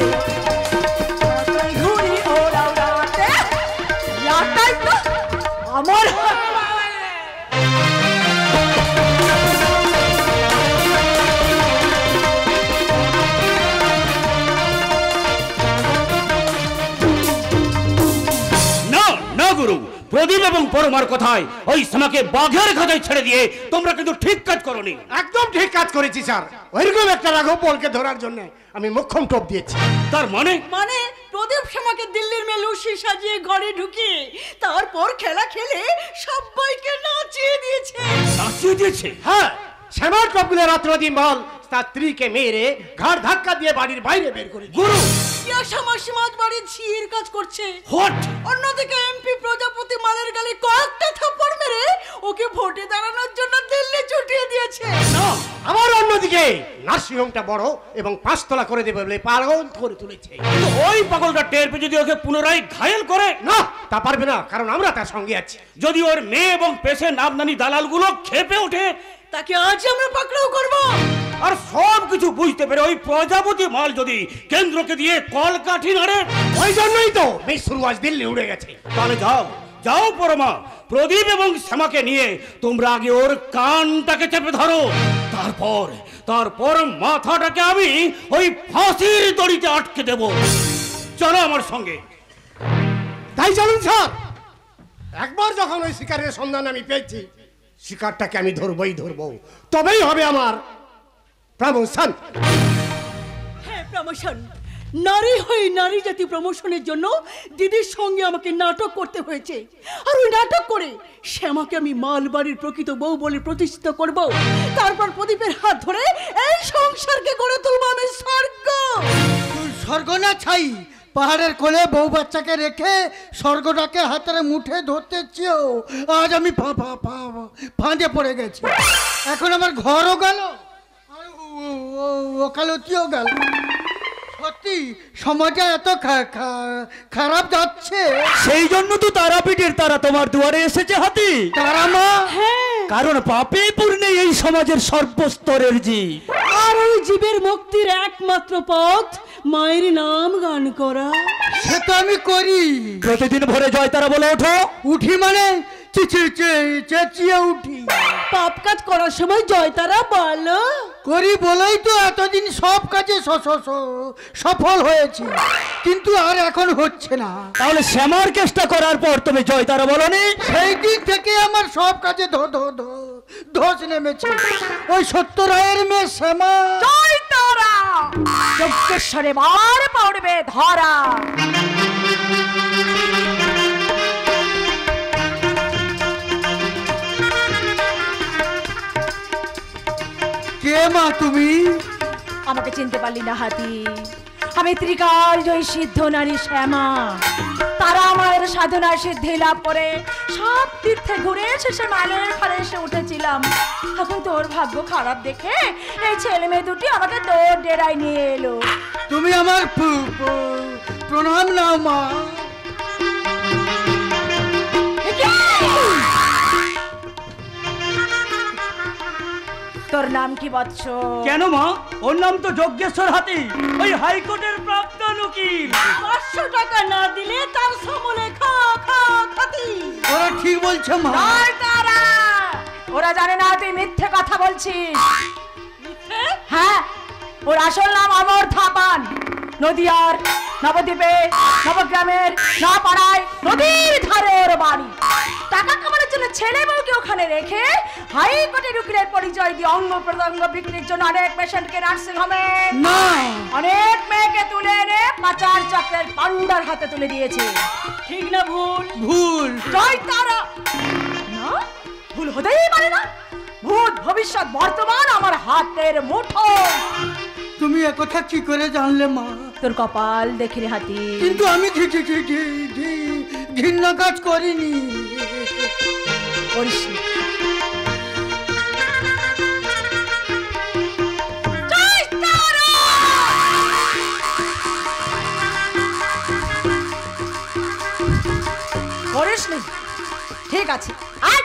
যতই ঘুরি ওড়াও রাতে লাটাই তো আমার না না গুরু, প্রদীপ এবং পরমার কথায় ওই শ্যামাকে বাঘের খাঁচায় ছেড়ে দিয়ে তোমরা কিন্তু ঠিক কাজ করোনি। একদম ঠিক কাজ করেছি স্যার। ওইরকম একটা রাঘব বলকে ধরার জন্য আমি মোক্ষম টোপ দিয়েছি। তার মানে মানে প্রদীপ শ্যামাকে দিল্লির মেয়ে লুসি সাজিয়ে ঘরে ঢুকিয়ে তারপর খেলা খেলে সবাইকে নাচিয়ে দিয়েছে। নাচিয়ে দিয়েছে? হ্যাঁ, শ্যামার টপগুলো রাত্রদি মাল তার স্ত্রীকে মেরে ঘাড় ধাক্কা দিয়ে বাড়ির বাইরে বের করে দিয়েছে। গুরু শ্যামা সমাজ বাড়ির ঝির কাজ করছে। হোয়াট? অন্যদিকে এমপি প্রজাপতি মালের গালে কয়েকটা থাপ্পড় মেরে ওকে ভোটে দাঁড়ানোর জন্য দিল্লি ছুটিয়ে দিয়েছে। না, আমার অন্যদিকে নার্সিংহোমটা বড় এবং 5 তলা করে দেবে বলে পাগল করে তুলেছে। কিন্তু ওই পাগলটা টের পেয়ে যদি ওকে পুনরায় ঘায়েল করে? না, তা পারবে না, কারণ আমরা তার সঙ্গে আছি। যদি ওর মেয়ে এবং পেশে নামদানি দালালগুলো খেপে ওঠে, তাকে আজ আমরা পাকড়াও করব। আর সব কিছু বুঝতে পেরে ওই প্রজাপতি মাল যদি কেন্দ্রকে দিয়ে কলকাঠি নাড়ে, ওই জন্যই তো মিসরু আজ দিল্লি উড়ে গেছে। তাহলে যাও যাও পরমা, প্রদীপ এবং শ্যামাকে নিয়ে তোমরা আগে ওর কানটাকে চেপে ধরো, তারপর মাথাটাকে আমি ওই ফাঁসির দড়িতে আটকে দেব। চলো আমার সঙ্গে। তাই চলুন স্যার। একবার যখন ওই শিকারের সন্ধান আমি পেয়েছি, শিকারটাকে আমি ধরবই ধরবো, তবেই হবে আমার প্রমোশন। হ্যাঁ, প্রমোশন। নারী হয়ে নারী জাতি প্রমোশনের জন্য দিদির সঙ্গে আমাকে নাটক করতে হয়েছে। আর ওই নাটক করে শ্যামাকে আমি মালবাড়ির প্রকৃত বউ বলে প্রতিষ্ঠিত করব। তারপর প্রদীপের হাত ধরে এই সংসারকে গড়ে তুলবো আমি স্বর্গ। স্বর্গ না ছাই, পাহাড়ের কোলে বউ বাচ্চাকে রেখে স্বর্গটাকে হাতের মুঠে ধরতে চেয়েও আজ আমি ফাঁদে পড়ে গেছি। এখন আমার ঘরও গেল আর ওকালতিও গেল। সত্যি সমাজে এত খারাপ যাচ্ছে। সেই জন্য তো তারাপীঠের তারা তোমার দুয়ারে এসেছে হাতি। তারা মা? কারণ পাপে পূর্ণে এই সমাজের সর্বস্তরের জীব। আর ওই জীবের মুক্তির একমাত্র পথ মায়ের নাম গান করা। সে তো আমি করি। প্রতিদিন ভোরে জয় তারা বলে ওঠো। উঠি মানে চেঁচিয়ে উঠি। পাপ কাজ করার সময় জয় তারা বলো। করি বলেই তো এতদিন সব কাজে সফল হয়েছি, কিন্তু আর এখন হচ্ছে না। তাহলে শ্যামার চেষ্টা করার পর তুমি জয় তারা বলনি? সেই দিন থেকে আমার সব কাজে ধস নেমেছে। ওই সত্য রায়ের মেয়ে শ্যামা। জয় তারা যজ্ঞেশ্বরে বার পড়বে ধরা। কে মা তুমি? আমাকে চিনতে পারলি না হাতি? আমি ত্রিকাল জয়ী সিদ্ধ নারী শ্যামা। তারা আমার সাধনার সিদ্ধি লাভ করে সব তীর্থে ঘুরে শেষে মালের ঘরে এসে উঠেছিলাম। এখন তোর ভাগ্য খারাপ দেখে এই ছেলে মেয়ে দুটি আমাকে তোর ডেরায় নিয়ে এলো। তুমি আমার প্রণাম নাও মা। তোর নাম কি বৎস? কেন মা, ওর নাম তো যজ্ঞেশ্বর হাতি, ওই হাইকোর্টের প্রাক্তন উকিল। 500 টাকা না দিলে তার সমলে খাতি। ওরা ঠিক বলছে মা। ওরা জানে না তুই মিথ্যে কথা বলছিস। হ্যাঁ, ওর আসল নাম অমর থাপান। নদিয়ার নবদ্বীপে নবগ্রামের নপাড়ায় নদীর ধারে ওর বাড়ি। টাকা কামানোর জন্য ছেলে বউকে ওখানে রেখে হাইকোর্টের উকিলের পরিচয় দিয়ে অঙ্গ প্রত্যঙ্গ বিক্রির জন্য অনেক পেশেন্টকে নার্সিং হোমে অনেক মেয়েকে তুলে এনে পাচার চক্রের পান্ডার হাতে তুলে দিয়েছে। ঠিক না ভুল? ভুল। জয় তারা। না, ভুল হতেই পারে না। ভূত ভবিষ্যৎ বর্তমান আমার হাতের মুঠো। তুমি একথা কি করে জানলে মা? তোর কপাল দেখে রে হাতি। কিন্তু আমি ঘৃণা কাজ করিনি। করিসনি। করিসনি, ঠিক আছে। আর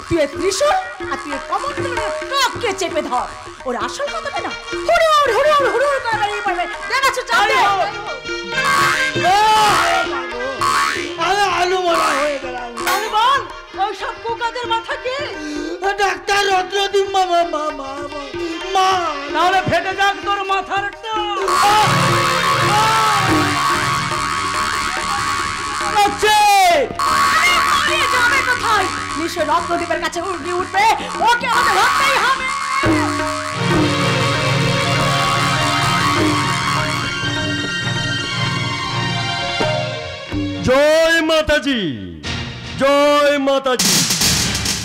তুই ত্রিশূল আর তুই কমলকে চেপে ধর। ওর আসল কথাটা না হুড়ুর হুড়ুর হুড়ুর করে বেরিয়ে পড়বে। দেখাচ্ছ চালে আলু মরা হয়ে গেলাম। আরে বল, ওই সব কুকাদের মাথা কে? ডাক্তার রত্নদীপ মামা মা। তাহলে ফেটে যাক তোর মাথারটা। যাবে কোথায়? নিশ্চয় রত্নদ্বীপের কাছে উঠবে। ওকে আমাদের ধরতেই হবে। জয় মাতাজি, জয় মাতাজি,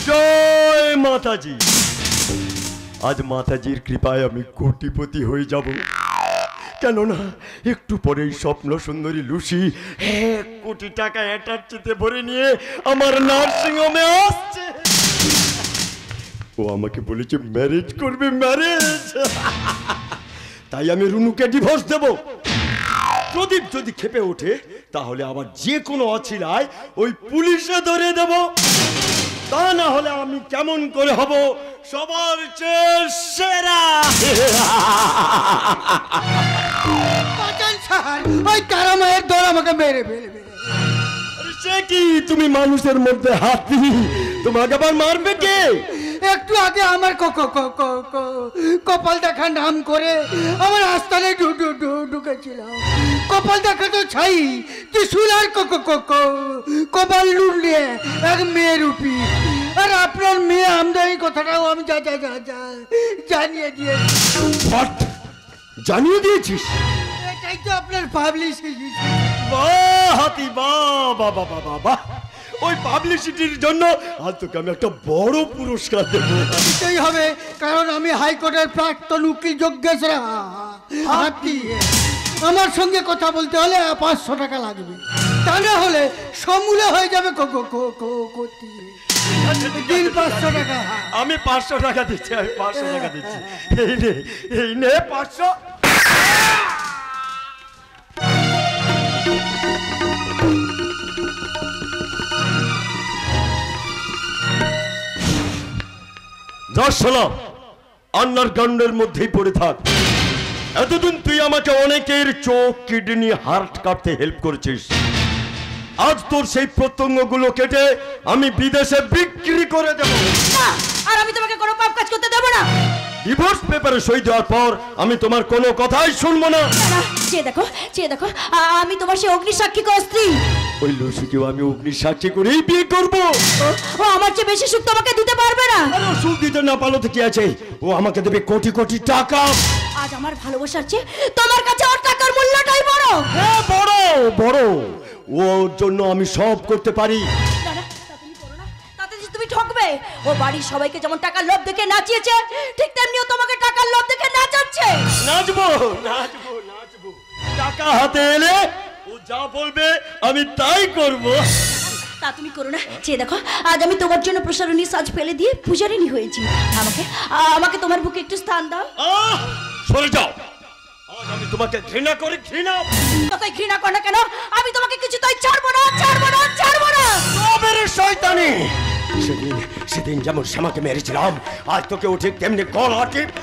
জয় মাতাজি। আজ মাতাজির কৃপায় আমি কোটিপতি হয়ে যাব। কেননা একটু পরেই স্বপ্ন সুন্দরী লুসি 1 কোটি টাকা অ্যাটাচিতে ভরে নিয়ে আমার নার্সিং হোমে আসছে। ও আমাকে বলেছে ম্যারেজ করবে, ম্যারেজ। তাই আমি রুনুকে ডিভোর্স দেব। প্রদীপ যদি খেপে ওঠে তাহলে আবার যে কোনো অছিলায় ওই পুলিশে ধরে দেব। তা না হলে আমি কেমন করে হব সবার চেয়ে সেরা। ওই কারামায়ের দল আমাকে মেরে ফেলবে। সে কি, তুমি মানুষের মধ্যে হাতি, তোমাকে আবার মারবে কে? একটু আগে আমার কপাল দেখা নাম করে আমার আস্তানে ঢুকেছিলাম। কপাল দেখা তো ছাই, ত্রিশূল আর কপাল লুটলে এক মেয়ের উপি। আর আপনার মেয়ে আমদানি কথাটাও আমি জানিয়ে দিয়েছি। জানিয়ে দিয়েছিস? এটাই তো আপনার পাবলিসিটি। বাহ হাতি, বাহ বাহ বাহ বাহ বাহ। ওই পাবলিসিটির জন্য আজ তোকে আমি একটা বড় পুরস্কার দেবো। দিতেই হবে, কারণ আমি হাইকোর্টের প্রাক্তন উকিল যজ্ঞেশ্বর হাতি। আমার সঙ্গে কথা বলতে হলে 500 টাকা লাগবে। তা না হলে সমূলে হয়ে যাবে দিন 500 টাকা। আমি 500 টাকা দিচ্ছি, আমি 500 টাকা দিচ্ছি। এই নে 500। যশোলা আন্ডারগ্রাউন্ডের মধ্যেই পড়ে থাক। এতদিন তুই আমাকে অনেকের চোখ, কিডনি, হার্ট কাটতে হেল্প করেছিস। আজ তোর সেই প্রত্যঙ্গগুলো কেটে আমি বিদেশে বিক্রি করে দেব। আর আমি তোমাকে কোনো পাপ কাজ করতে দেব না। ডিভোর্স পেপারে সই দেওয়ার পর আমি তোমার কোনো কথাই শুনবো না। চেয়ে দেখো, আমি তোমার সেই অগ্নি সাক্ষী স্ত্রী। ওই লুসিকেও আমি অগ্নি সাক্ষী করেই বিয়ে করবো। ও আমার চেয়ে বেশি সুখ তোমাকে দিতে পারবে না। সুখ দিতে না পারলো তো কি আছে, ও আমাকে দেবে কোটি কোটি টাকা। আজ আমার ভালোবাসার চেয়ে তোমার কাছে ওর টাকার মূল্যটাই বড়। হ্যাঁ বড় বড়, ওর জন্য আমি সব করতে পারি। তুমি ঠকবে। ও বাড়ির সবাইকে যেমন টাকার লোভ দেখে নাচিয়েছে, ঠিক তেমনিও তোমাকে টাকার লোভ দেখে নাচাচ্ছে। নাচবো নাচবো নাচবো, টাকা হাতে এলে ও যা বলবে আমি তাই করব। তা তুমি করো না। চেয়ে দেখো, আজ আমি তোমার জন্য প্রসারণী সাজ ফেলে দিয়ে পূজারিনী হয়েছি। আমাকে তোমার বুকে একটু স্থান দাও। সরে যাও, আজ আমি তোমাকে ঘৃণা করি। কতই ঘৃণা করো না কেন, আমি তোমাকে কিছুতেই ছাড়বো না। তবে রে শয়তানি, সেদিন যেমন শ্যামাকে মেরেছিলাম, আজ তোকেও ঠিক তেমনি গলা টিপে।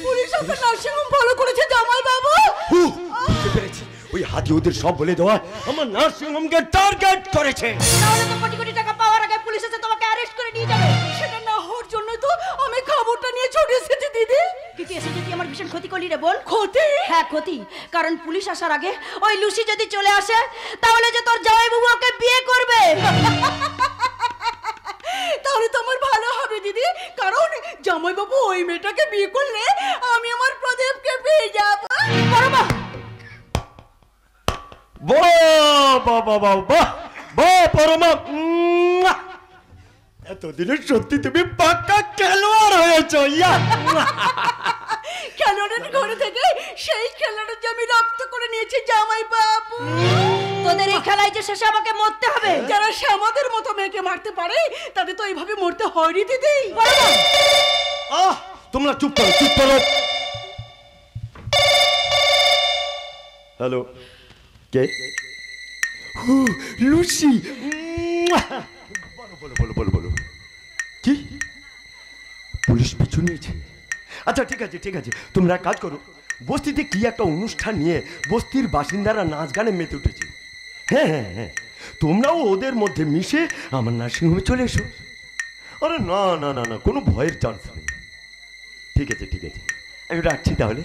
পুলিশ আপনার নার্সিংহোম ফলো করেছে জামাই বাবু। বুঝতে পেরেছি, ওই হাতি ওদের সব বলে দেওয়া আমার নার্সিংহোমকে টার্গেট করেছে। তাহলে তো কোটি কোটি টাকা পাওয়ার আগে পুলিশ এসে তোমাকে অ্যারেস্ট করে নিয়ে যাবে। সেটা না হওয়ার জন্য তো আমি খবরটা নিয়ে ছুটে এসেছি দিদি। কিন্তু এসে যদি আমার ভীষণ ক্ষতি করলি রে বোন। ক্ষতি? হ্যাঁ ক্ষতি, কারণ পুলিশ আসার আগে ওই লুসি যদি চলে আসে তাহলে যে তোর জামাইবাবু ওকে বিয়ে করবে। তাহলে তো আমার ভালো হবে দিদি, কারণ জামাইবাবু ওই মেয়েটাকে বিয়ে করলে আমি আমার প্রদীপকে পেয়ে যাব। এতদিনে সত্যি তুমি পাক্কা খেলোয়াড় হয়েছো। খেলোয়াড়ের ঘরে থেকে সেই খেলোয়াড়ের যে আমি রপ্ত করে নিয়েছি জামাইবাবু। তোদের এই খেলায় যে শেষে আমাকে মরতে হবে। যারা শ্যামাদের মতো মেয়েকে মারতে পারে তাদের তো এইভাবে মরতে হয়নি দিদি। তোমরা চুপ করো, চুপ করো। হ্যালো, কে? লুসি। বলো বলো বলো বলো, কি পুলিশ পিছু নিয়েছে? আচ্ছা ঠিক আছে ঠিক আছে, তোমরা এক কাজ করো, বস্তিতে কি একটা অনুষ্ঠান নিয়ে বস্তির বাসিন্দারা নাচ গানে মেতে উঠেছে। হ্যাঁ হ্যাঁ হ্যাঁ, তোমরাও ওদের মধ্যে মিশে আমার নার্সিংহোমে চলে এসো। আরে না না না না, কোনো ভয়ের চান্স নেই। ঠিক আছে ঠিক আছে, আমি রাখছি তাহলে।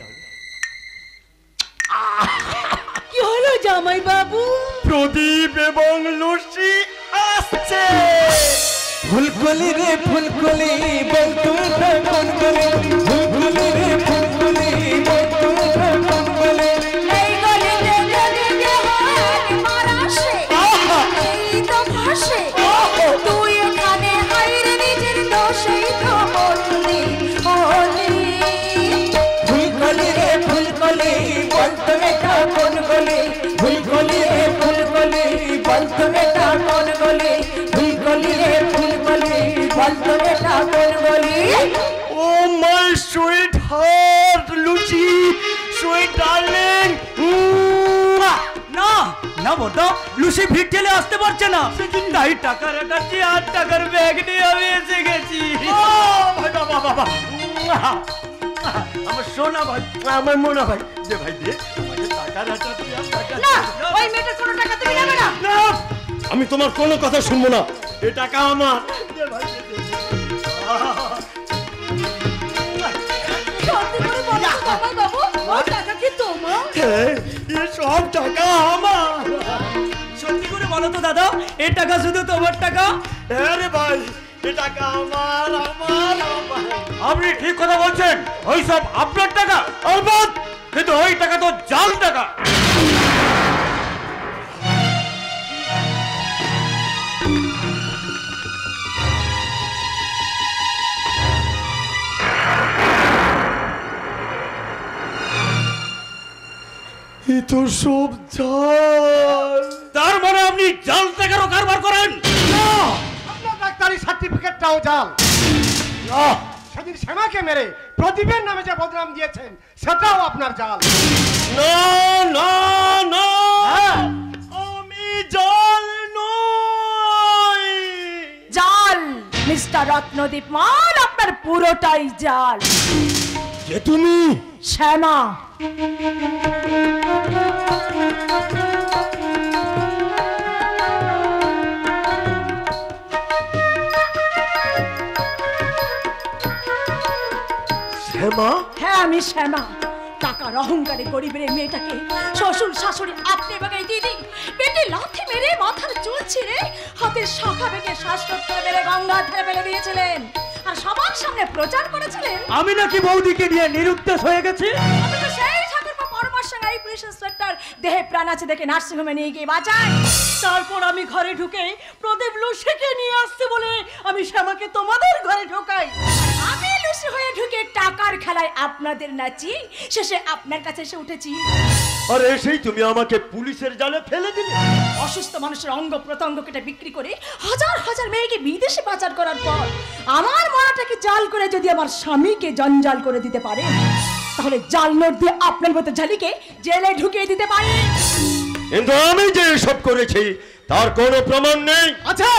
কি হলো জামাইবাবু? প্রদীপ এবং লুসি আসছে। ফুলকলি রে ফুলকলি বল তুই কোন গলি, ফুলকলি রে ফুলকলি বল তুই কোন গলি। এই গলিতে গলিতে হাত মারাসে এই তো ভাসে তুই এখানে হাইরে নিজের দোষেই তো বললি বলি। ফুলকলি রে ফুলকলি বল তুই কোন গলি, ফুলকলি রে ফুলকলি বল তুই কোন গলি, ফুলকলি রে ফুলকলি বল তুই কোন গলি। Oh my sweetheart luchi, sweet darling. না না বড়, লুসি ভিড় ঠেলে আসতে পারছে না, তাই টাকার একটা 8 টাকার ব্যাগ নিয়ে আমি এসে গেছি। ভাই বাবা বাবা, আমার সোনা ভাই, আমার মোনা ভাই, যে ভাই দে আমাকে টাকার একটা টাকা। না, ওই মেয়েটার কোনো টাকা তুমি নেবে না। না, আমি তোমার কোনো কথা শুনবো না, এই টাকা আমার। দে ভাই দে, দে। সত্যি করে বলো জামাইবাবু, ওই টাকা কি তোমার? এই সব টাকা আমার। সত্যি করে বলো তো দাদা, এই টাকা শুধু তোমার টাকা? আরে ভাই, এই টাকা আমার আমার আমার। আপনি ঠিক কথা বলছেন, ওই সব আপনার টাকা। আলবাত, কিন্তু ওই টাকা তো জাল টাকা। এ তো সব জাল। তার মানে আপনি জাল টাকারও কারবার করেন? আপনার ডাক্তারি সার্টিফিকেটটাও জাল। সেদিন শ্যামাকে মেরে প্রদীপের নামে যে বদনাম দিয়েছেন সেটাও আপনার জাল। না না না, আমি জাল নই। জাল মিস্টার রত্নদীপ মাল, আপনার পুরোটাই জাল। কে তুমি? শ্যামা। শ্যামা? হ্যাঁ আমি শ্যামা। টাকার অহংকারে গরিবের এই মেয়েটাকে শ্বশুর শাশুড়ি আপনি বাগাই দিদি পেটে লাথি মেরে মাথার চুল ছিঁড়ে হাতের শাখা ভেঙে শ্বাসরোধ মেরে গঙ্গা ধারে ফেলে দিয়েছিলেন আর সবার সামনে প্রচার করেছিলেন আমি নাকি বৌদিকে নিয়ে নিরুদ্দেশ হয়ে গেছি। আমি তো সেই ঠাকুরপো পরমার সঙ্গে এই পুলিশ ইন্সপেক্টর দেহে প্রাণ আছে দেখে নার্সিংহোমে নিয়ে গিয়ে বাঁচায়। তারপর আমি ঘরে ঢুকে প্রদীপ লুসিকে নিয়ে আসতে বলে আমি শ্যামাকে তোমাদের ঘরে ঢোকাই। আমি লুসি হয়ে ঢুকে টাকার খেলায় আপনাদের নাচি শেষে আপনার কাছে এসে উঠেছি। আর এসেই তুমি আমাকে পুলিশের জালে ফেলে দিলে। অসুস্থ মানুষের অঙ্গ প্রত্যঙ্গ কেটে বিক্রি করে হাজার হাজার মেয়েকে বিদেশে পাচার করার পর আমার মরাটাকে জাল করে যদি আমার স্বামীকে জঞ্জাল করে দিতে পারে তাহলে জাল নোট দিয়ে আপনার মতো ঝালিকে জেলে ঢুকিয়ে দিতে পারে। কিন্তু আমি যে এসব করেছি তার কোনো প্রমাণ নেই। আছে,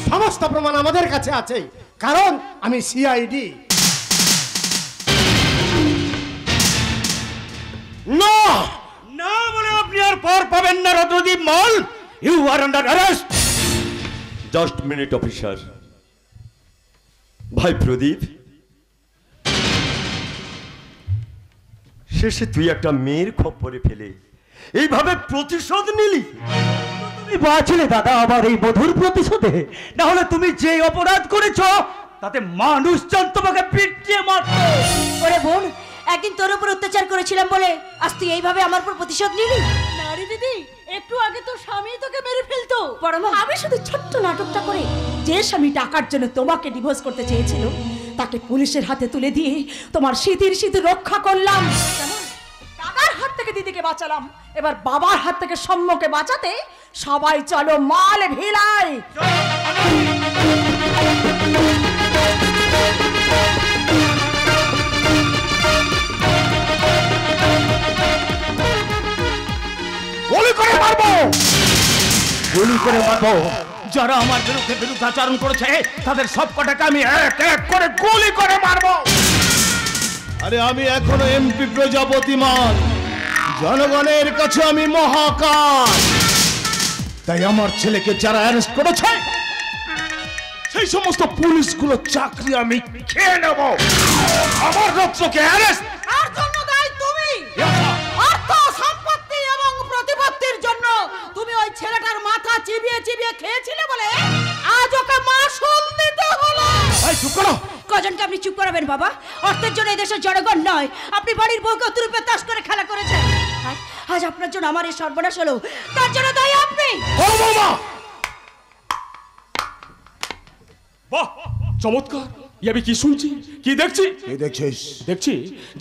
সমস্ত প্রমাণ আমাদের কাছে আছে, কারণ আমি সিআইডি। না না বলে আপনি আর পার পাবেন না Ratnadeep mall. You are under arrest. Just minute officer. ভাই প্রদীপ, শেষে তুই একটা মেয়ের খপ্পরে ফেলে এইভাবে প্রতিশোধ নিলি? তুমি বাঁচলে দাদা আবার এই মধুর প্রতিশোধে, না হলে তুমি যে অপরাধ করেছো তাতে মানুষজন তোমাকে পিটিয়ে মারতো। ওরে বোন, একদিন তোর উপর অত্যাচার করেছিলাম বলে আজ তুই এইভাবে আমার উপর প্রতিশোধ নিলি? নারী দিদি, একটু আগে তো স্বামী তোকে মেরে ফেলতো। পরমা, আমি শুধু ছোট্ট নাটকটা করে যে স্বামী টাকার জন্য তোমাকে ডিভোর্স করতে চেয়েছিল তাকে পুলিশের হাতে তুলে দিয়ে তোমার স্মৃতির স্মৃতি রক্ষা করলাম। টাকার হাত থেকে দিদিকে বাঁচালাম, এবার বাবার হাত থেকে সম্মুখে বাঁচাতে সবাই চলো মাল ভিলাই। গুলি করে মারবো, গুলি করে মারবো। যারা আমার বিরুদ্ধে বিরুদ্ধাচরণ করেছে তাদের সব কটাকে আমি এক এক করে গুলি করে মারবো। আরে আমি এখনো এমপি প্রজাপতি মাল, জনগণের কাছে আমি মহাকাল। তাই আমার ছেলেকে যারা অ্যারেস্ট করেছে সেই সমস্ত পুলিশগুলো চাকরি আমি খেয়ে নেব। আমার রত্নকে অ্যারেস্ট আর জন্য দায়ী তুমি। অর্থ সম্পত্তি এবং প্রতিপত্তির জন্য তুমি ওই ছেলেটার মাথা চিবিয়ে চিবিয়ে খেয়েছিলে বলে আজ ওকে মাসুল দিতে হলো। ভাই চুপ করো। কজনকে আপনি চুপ করাবেন বাবা? অর্থের জন্য এই দেশের জনগণ নয়, আপনি বাড়ির বউকে অতিরূপে তাস করে খেলা করেছেন। আজ আপনার জন্য আমার এই সর্বনাশ হলো, তার জন্য দায়ী আপনি। ও বাবা, বাহ, চমৎকার! আমি কি শুনছি, কি দেখছি? এই দেখছিস? দেখছি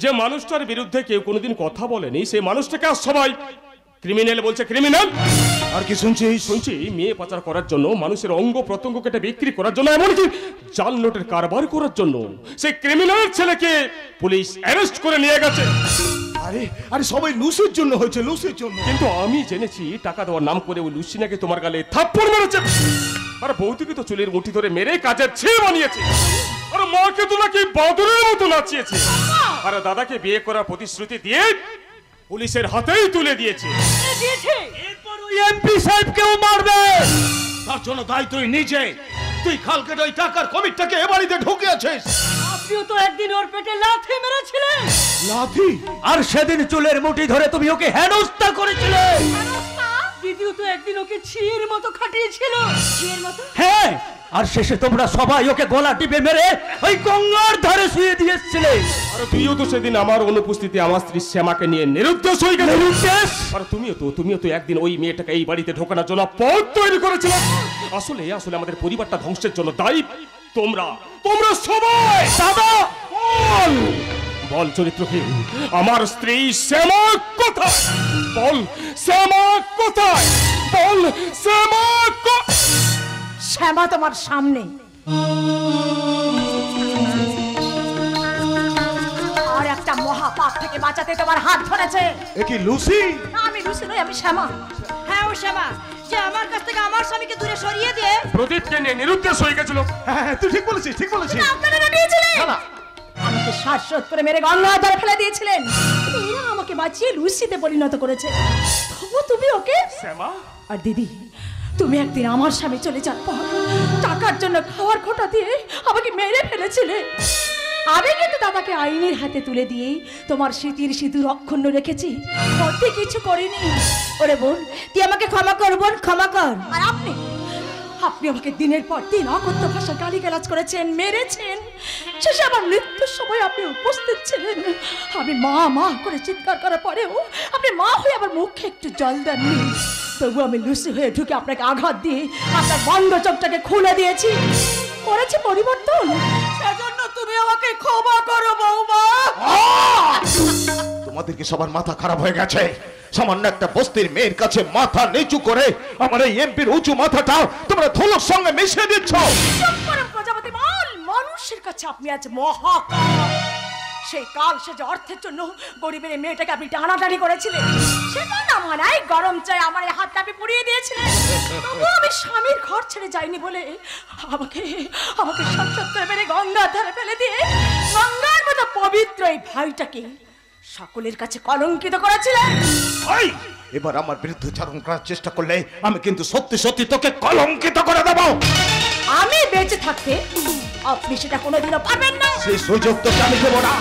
যে মানুষটার বিরুদ্ধে কেউ কোনোদিন কথা বলেনি সেই মানুষটাকে আজ সবাই ক্রিমিনাল বলছে। ক্রিমিনাল! আর কি শুনছিস? শুনছি মেয়ে পাচার করার জন্য, মানুষের অঙ্গ প্রত্যঙ্গ কেটে বিক্রি করার জন্য, এমনকি জাল নোটের কারবার করার জন্য সেই ক্রিমিনাল ছেলেকে পুলিশ অ্যারেস্ট করে নিয়ে গেছে। আরে আরে সবাই লুসির জন্য হয়েছে, লুসির জন্য। কিন্তু আমি জেনেছি টাকা দেওয়ার নাম করে ওই লুসি নাকি তোমার গালে থাপ্পড় মেরেছে। আর বৌদিকে তো চুলের মুঠি ধরে মেরে কাজের ছেলে বানিয়েছে। আর মাকে তো নাকি বাদুরের মতো নাচিয়েছে। আর দাদাকে বিয়ে করার প্রতিশ্রুতি দিয়ে পুলিশের হাতেই তুলে দিয়েছে। এরপর ওই এমপি সাহেবকেও মারবে। তার জন্য দায়ী তুই নিজে। তুই কালকে ওই টাকার কমিটটাকে এ বাড়িতে ঢুকিয়েছিস। আপনিও তো একদিন ওর পেটে লাথি মেরেছিলেন। লাথি? আর সেদিন চুলের মুঠি ধরে তুমি ওকে হেনস্থা করেছিলে। দিদিও তো একদিন ওকে ছিয়ের মতো খাটিয়েছিল। ছিয়ের মতো? হ্যাঁ, আর শেষে তোমরা সবাই ওকে গলা টিপে মেরে ওই গঙ্গার ধারে শুয়ে দিয়েছিলে। আর তুইও তো সেদিন আমার অনুপস্থিতি আমার স্ত্রী শ্যামাকে নিয়ে নিরুদ্দেশ হয়ে গেলে। নিরুদ্দেশ? আর তুমিও তো একদিন ওই মেয়েটাকে এই বাড়িতে ঢোকানোর জন্য পথ তৈরি করেছিলে। আসলে আমাদের পরিবারটা ধ্বংসের জন্য দায়ী তোমরা সবাই। দাদা বল চরিত্রহীন, আমার স্ত্রী শ্যামা কোথায়? বল শ্যামা কোথায়? বল শ্যামা শ্যামা তোমার সামনে। আর একটা মহাপাপ থেকে বাঁচাতে তোমার হাত ধরেছে। এ কি লুসি? না, আমি লুসি নই, আমি শ্যামা। হ্যাঁ, ও শ্যামা যে আমার কাছ থেকে আমার স্বামীকে দূরে সরিয়ে দিয়ে প্রদীপকে নিয়ে নিরুদ্দেশ হয়ে গেছিল। হ্যাঁ তুই ঠিক বলেছিস, ঠিক বলেছিস। আপনারা দিয়েছিলেন আমাকে শ্বাসরোধ করে মেরে গঙ্গার ধারে ফেলে দিয়েছিলেন। এরা আমাকে বাঁচিয়ে লুসিতে পরিণত করেছে। তবু তুমি ওকে। শ্যামা আর দিদি, তুমি একদিন আমার স্বামী চলে যাওয়ার পর টাকার জন্য খাওয়ার খোটা দিয়ে আমাকে মেরে ফেলেছিলে। আমি কিন্তু দাদাকে আইনের হাতে তুলে দিয়ে তোমার স্মৃতির সিঁদুর অক্ষুণ্ণ রেখেছি, ক্ষতি কিছু করিনি। ওরে বোন, তুই আমাকে ক্ষমা কর বোন, ক্ষমা কর। আর আপনি আমাকে দিনের পর দিন অকথ্য ভাষায় গালিগালাজ করেছেন, মেরেছেন। শেষে আমার মৃত্যুর সময় আপনি উপস্থিত ছিলেন। আমি মা করে চিৎকার করার পরেও আপনি মা হয়ে আমার মুখে একটু জল দেননি। তবু আমি লুসি হয়ে ঢুকে আপনাকে আঘাত দিয়ে আপনার বন্ধ চোখটাকে খুলে দিয়েছি, করেছি পরিবর্তন। সেজন্য তুমি আমাকে ক্ষমা করো বৌমা। তোমাদেরকে সবার মাথা খারাপ হয়ে গেছে। সামান্য একটা বস্তির মেয়ের কাছে মাথা নিচু করে আমার এই এমপির উঁচু মাথাটা তোমরা ধুলোর সঙ্গে মিশিয়ে দিচ্ছ। চুপ করো প্রজাপতি মাল, মানুষের কাছে আপনি আজ মহাকাল, সেই কাল সে যে অর্থের জন্য গরিবের এই মেয়েটাকে আপনি টানাটানি করেছিলেন, সেটা না মানায় গরম চায় আমার এই হাতটা আপনি পুড়িয়ে দিয়েছিলেন। তবু আমি স্বামীর ঘর ছেড়ে যাইনি বলে আমাকে সত্যত্তর মেরে গঙ্গার ধারে ফেলে দিয়ে গঙ্গার মতো পবিত্র এই ভাইটাকে সকলের কাছে কলঙ্কিত করেছিলেন। ওই এবার আমার বিরুদ্ধে উচ্চারণ করার চেষ্টা করলে আমি কিন্তু সত্যি সত্যি তোকে কলঙ্কিত করে দেব। আমি বেঁচে থাকতে আপনি সেটা কোনোদিনও পারবেন না। সেই সুযোগ তোকে আমি দেবো না।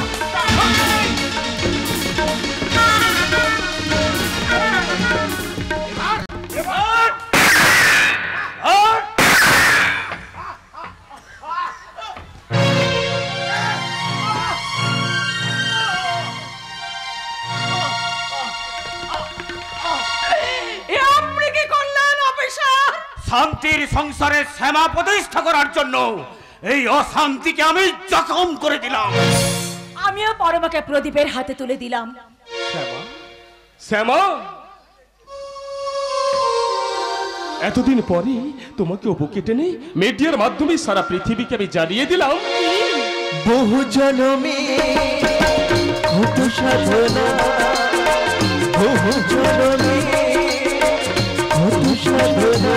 শান্তির সংসারে শ্যামা প্রতিষ্ঠা করার জন্য এই অশান্তিকে আমি জখম করে দিলাম। আমিও পরমাকে প্রদীপের হাতে তুলে দিলাম। শ্যামা, এতদিন পরে তোমাকে বুকে টেনে মিডিয়ার মাধ্যমে সারা পৃথিবীকে আমি জানিয়ে দিলাম, বহু জনমে কত সাধনা, বহু জনমে কত সাধনা,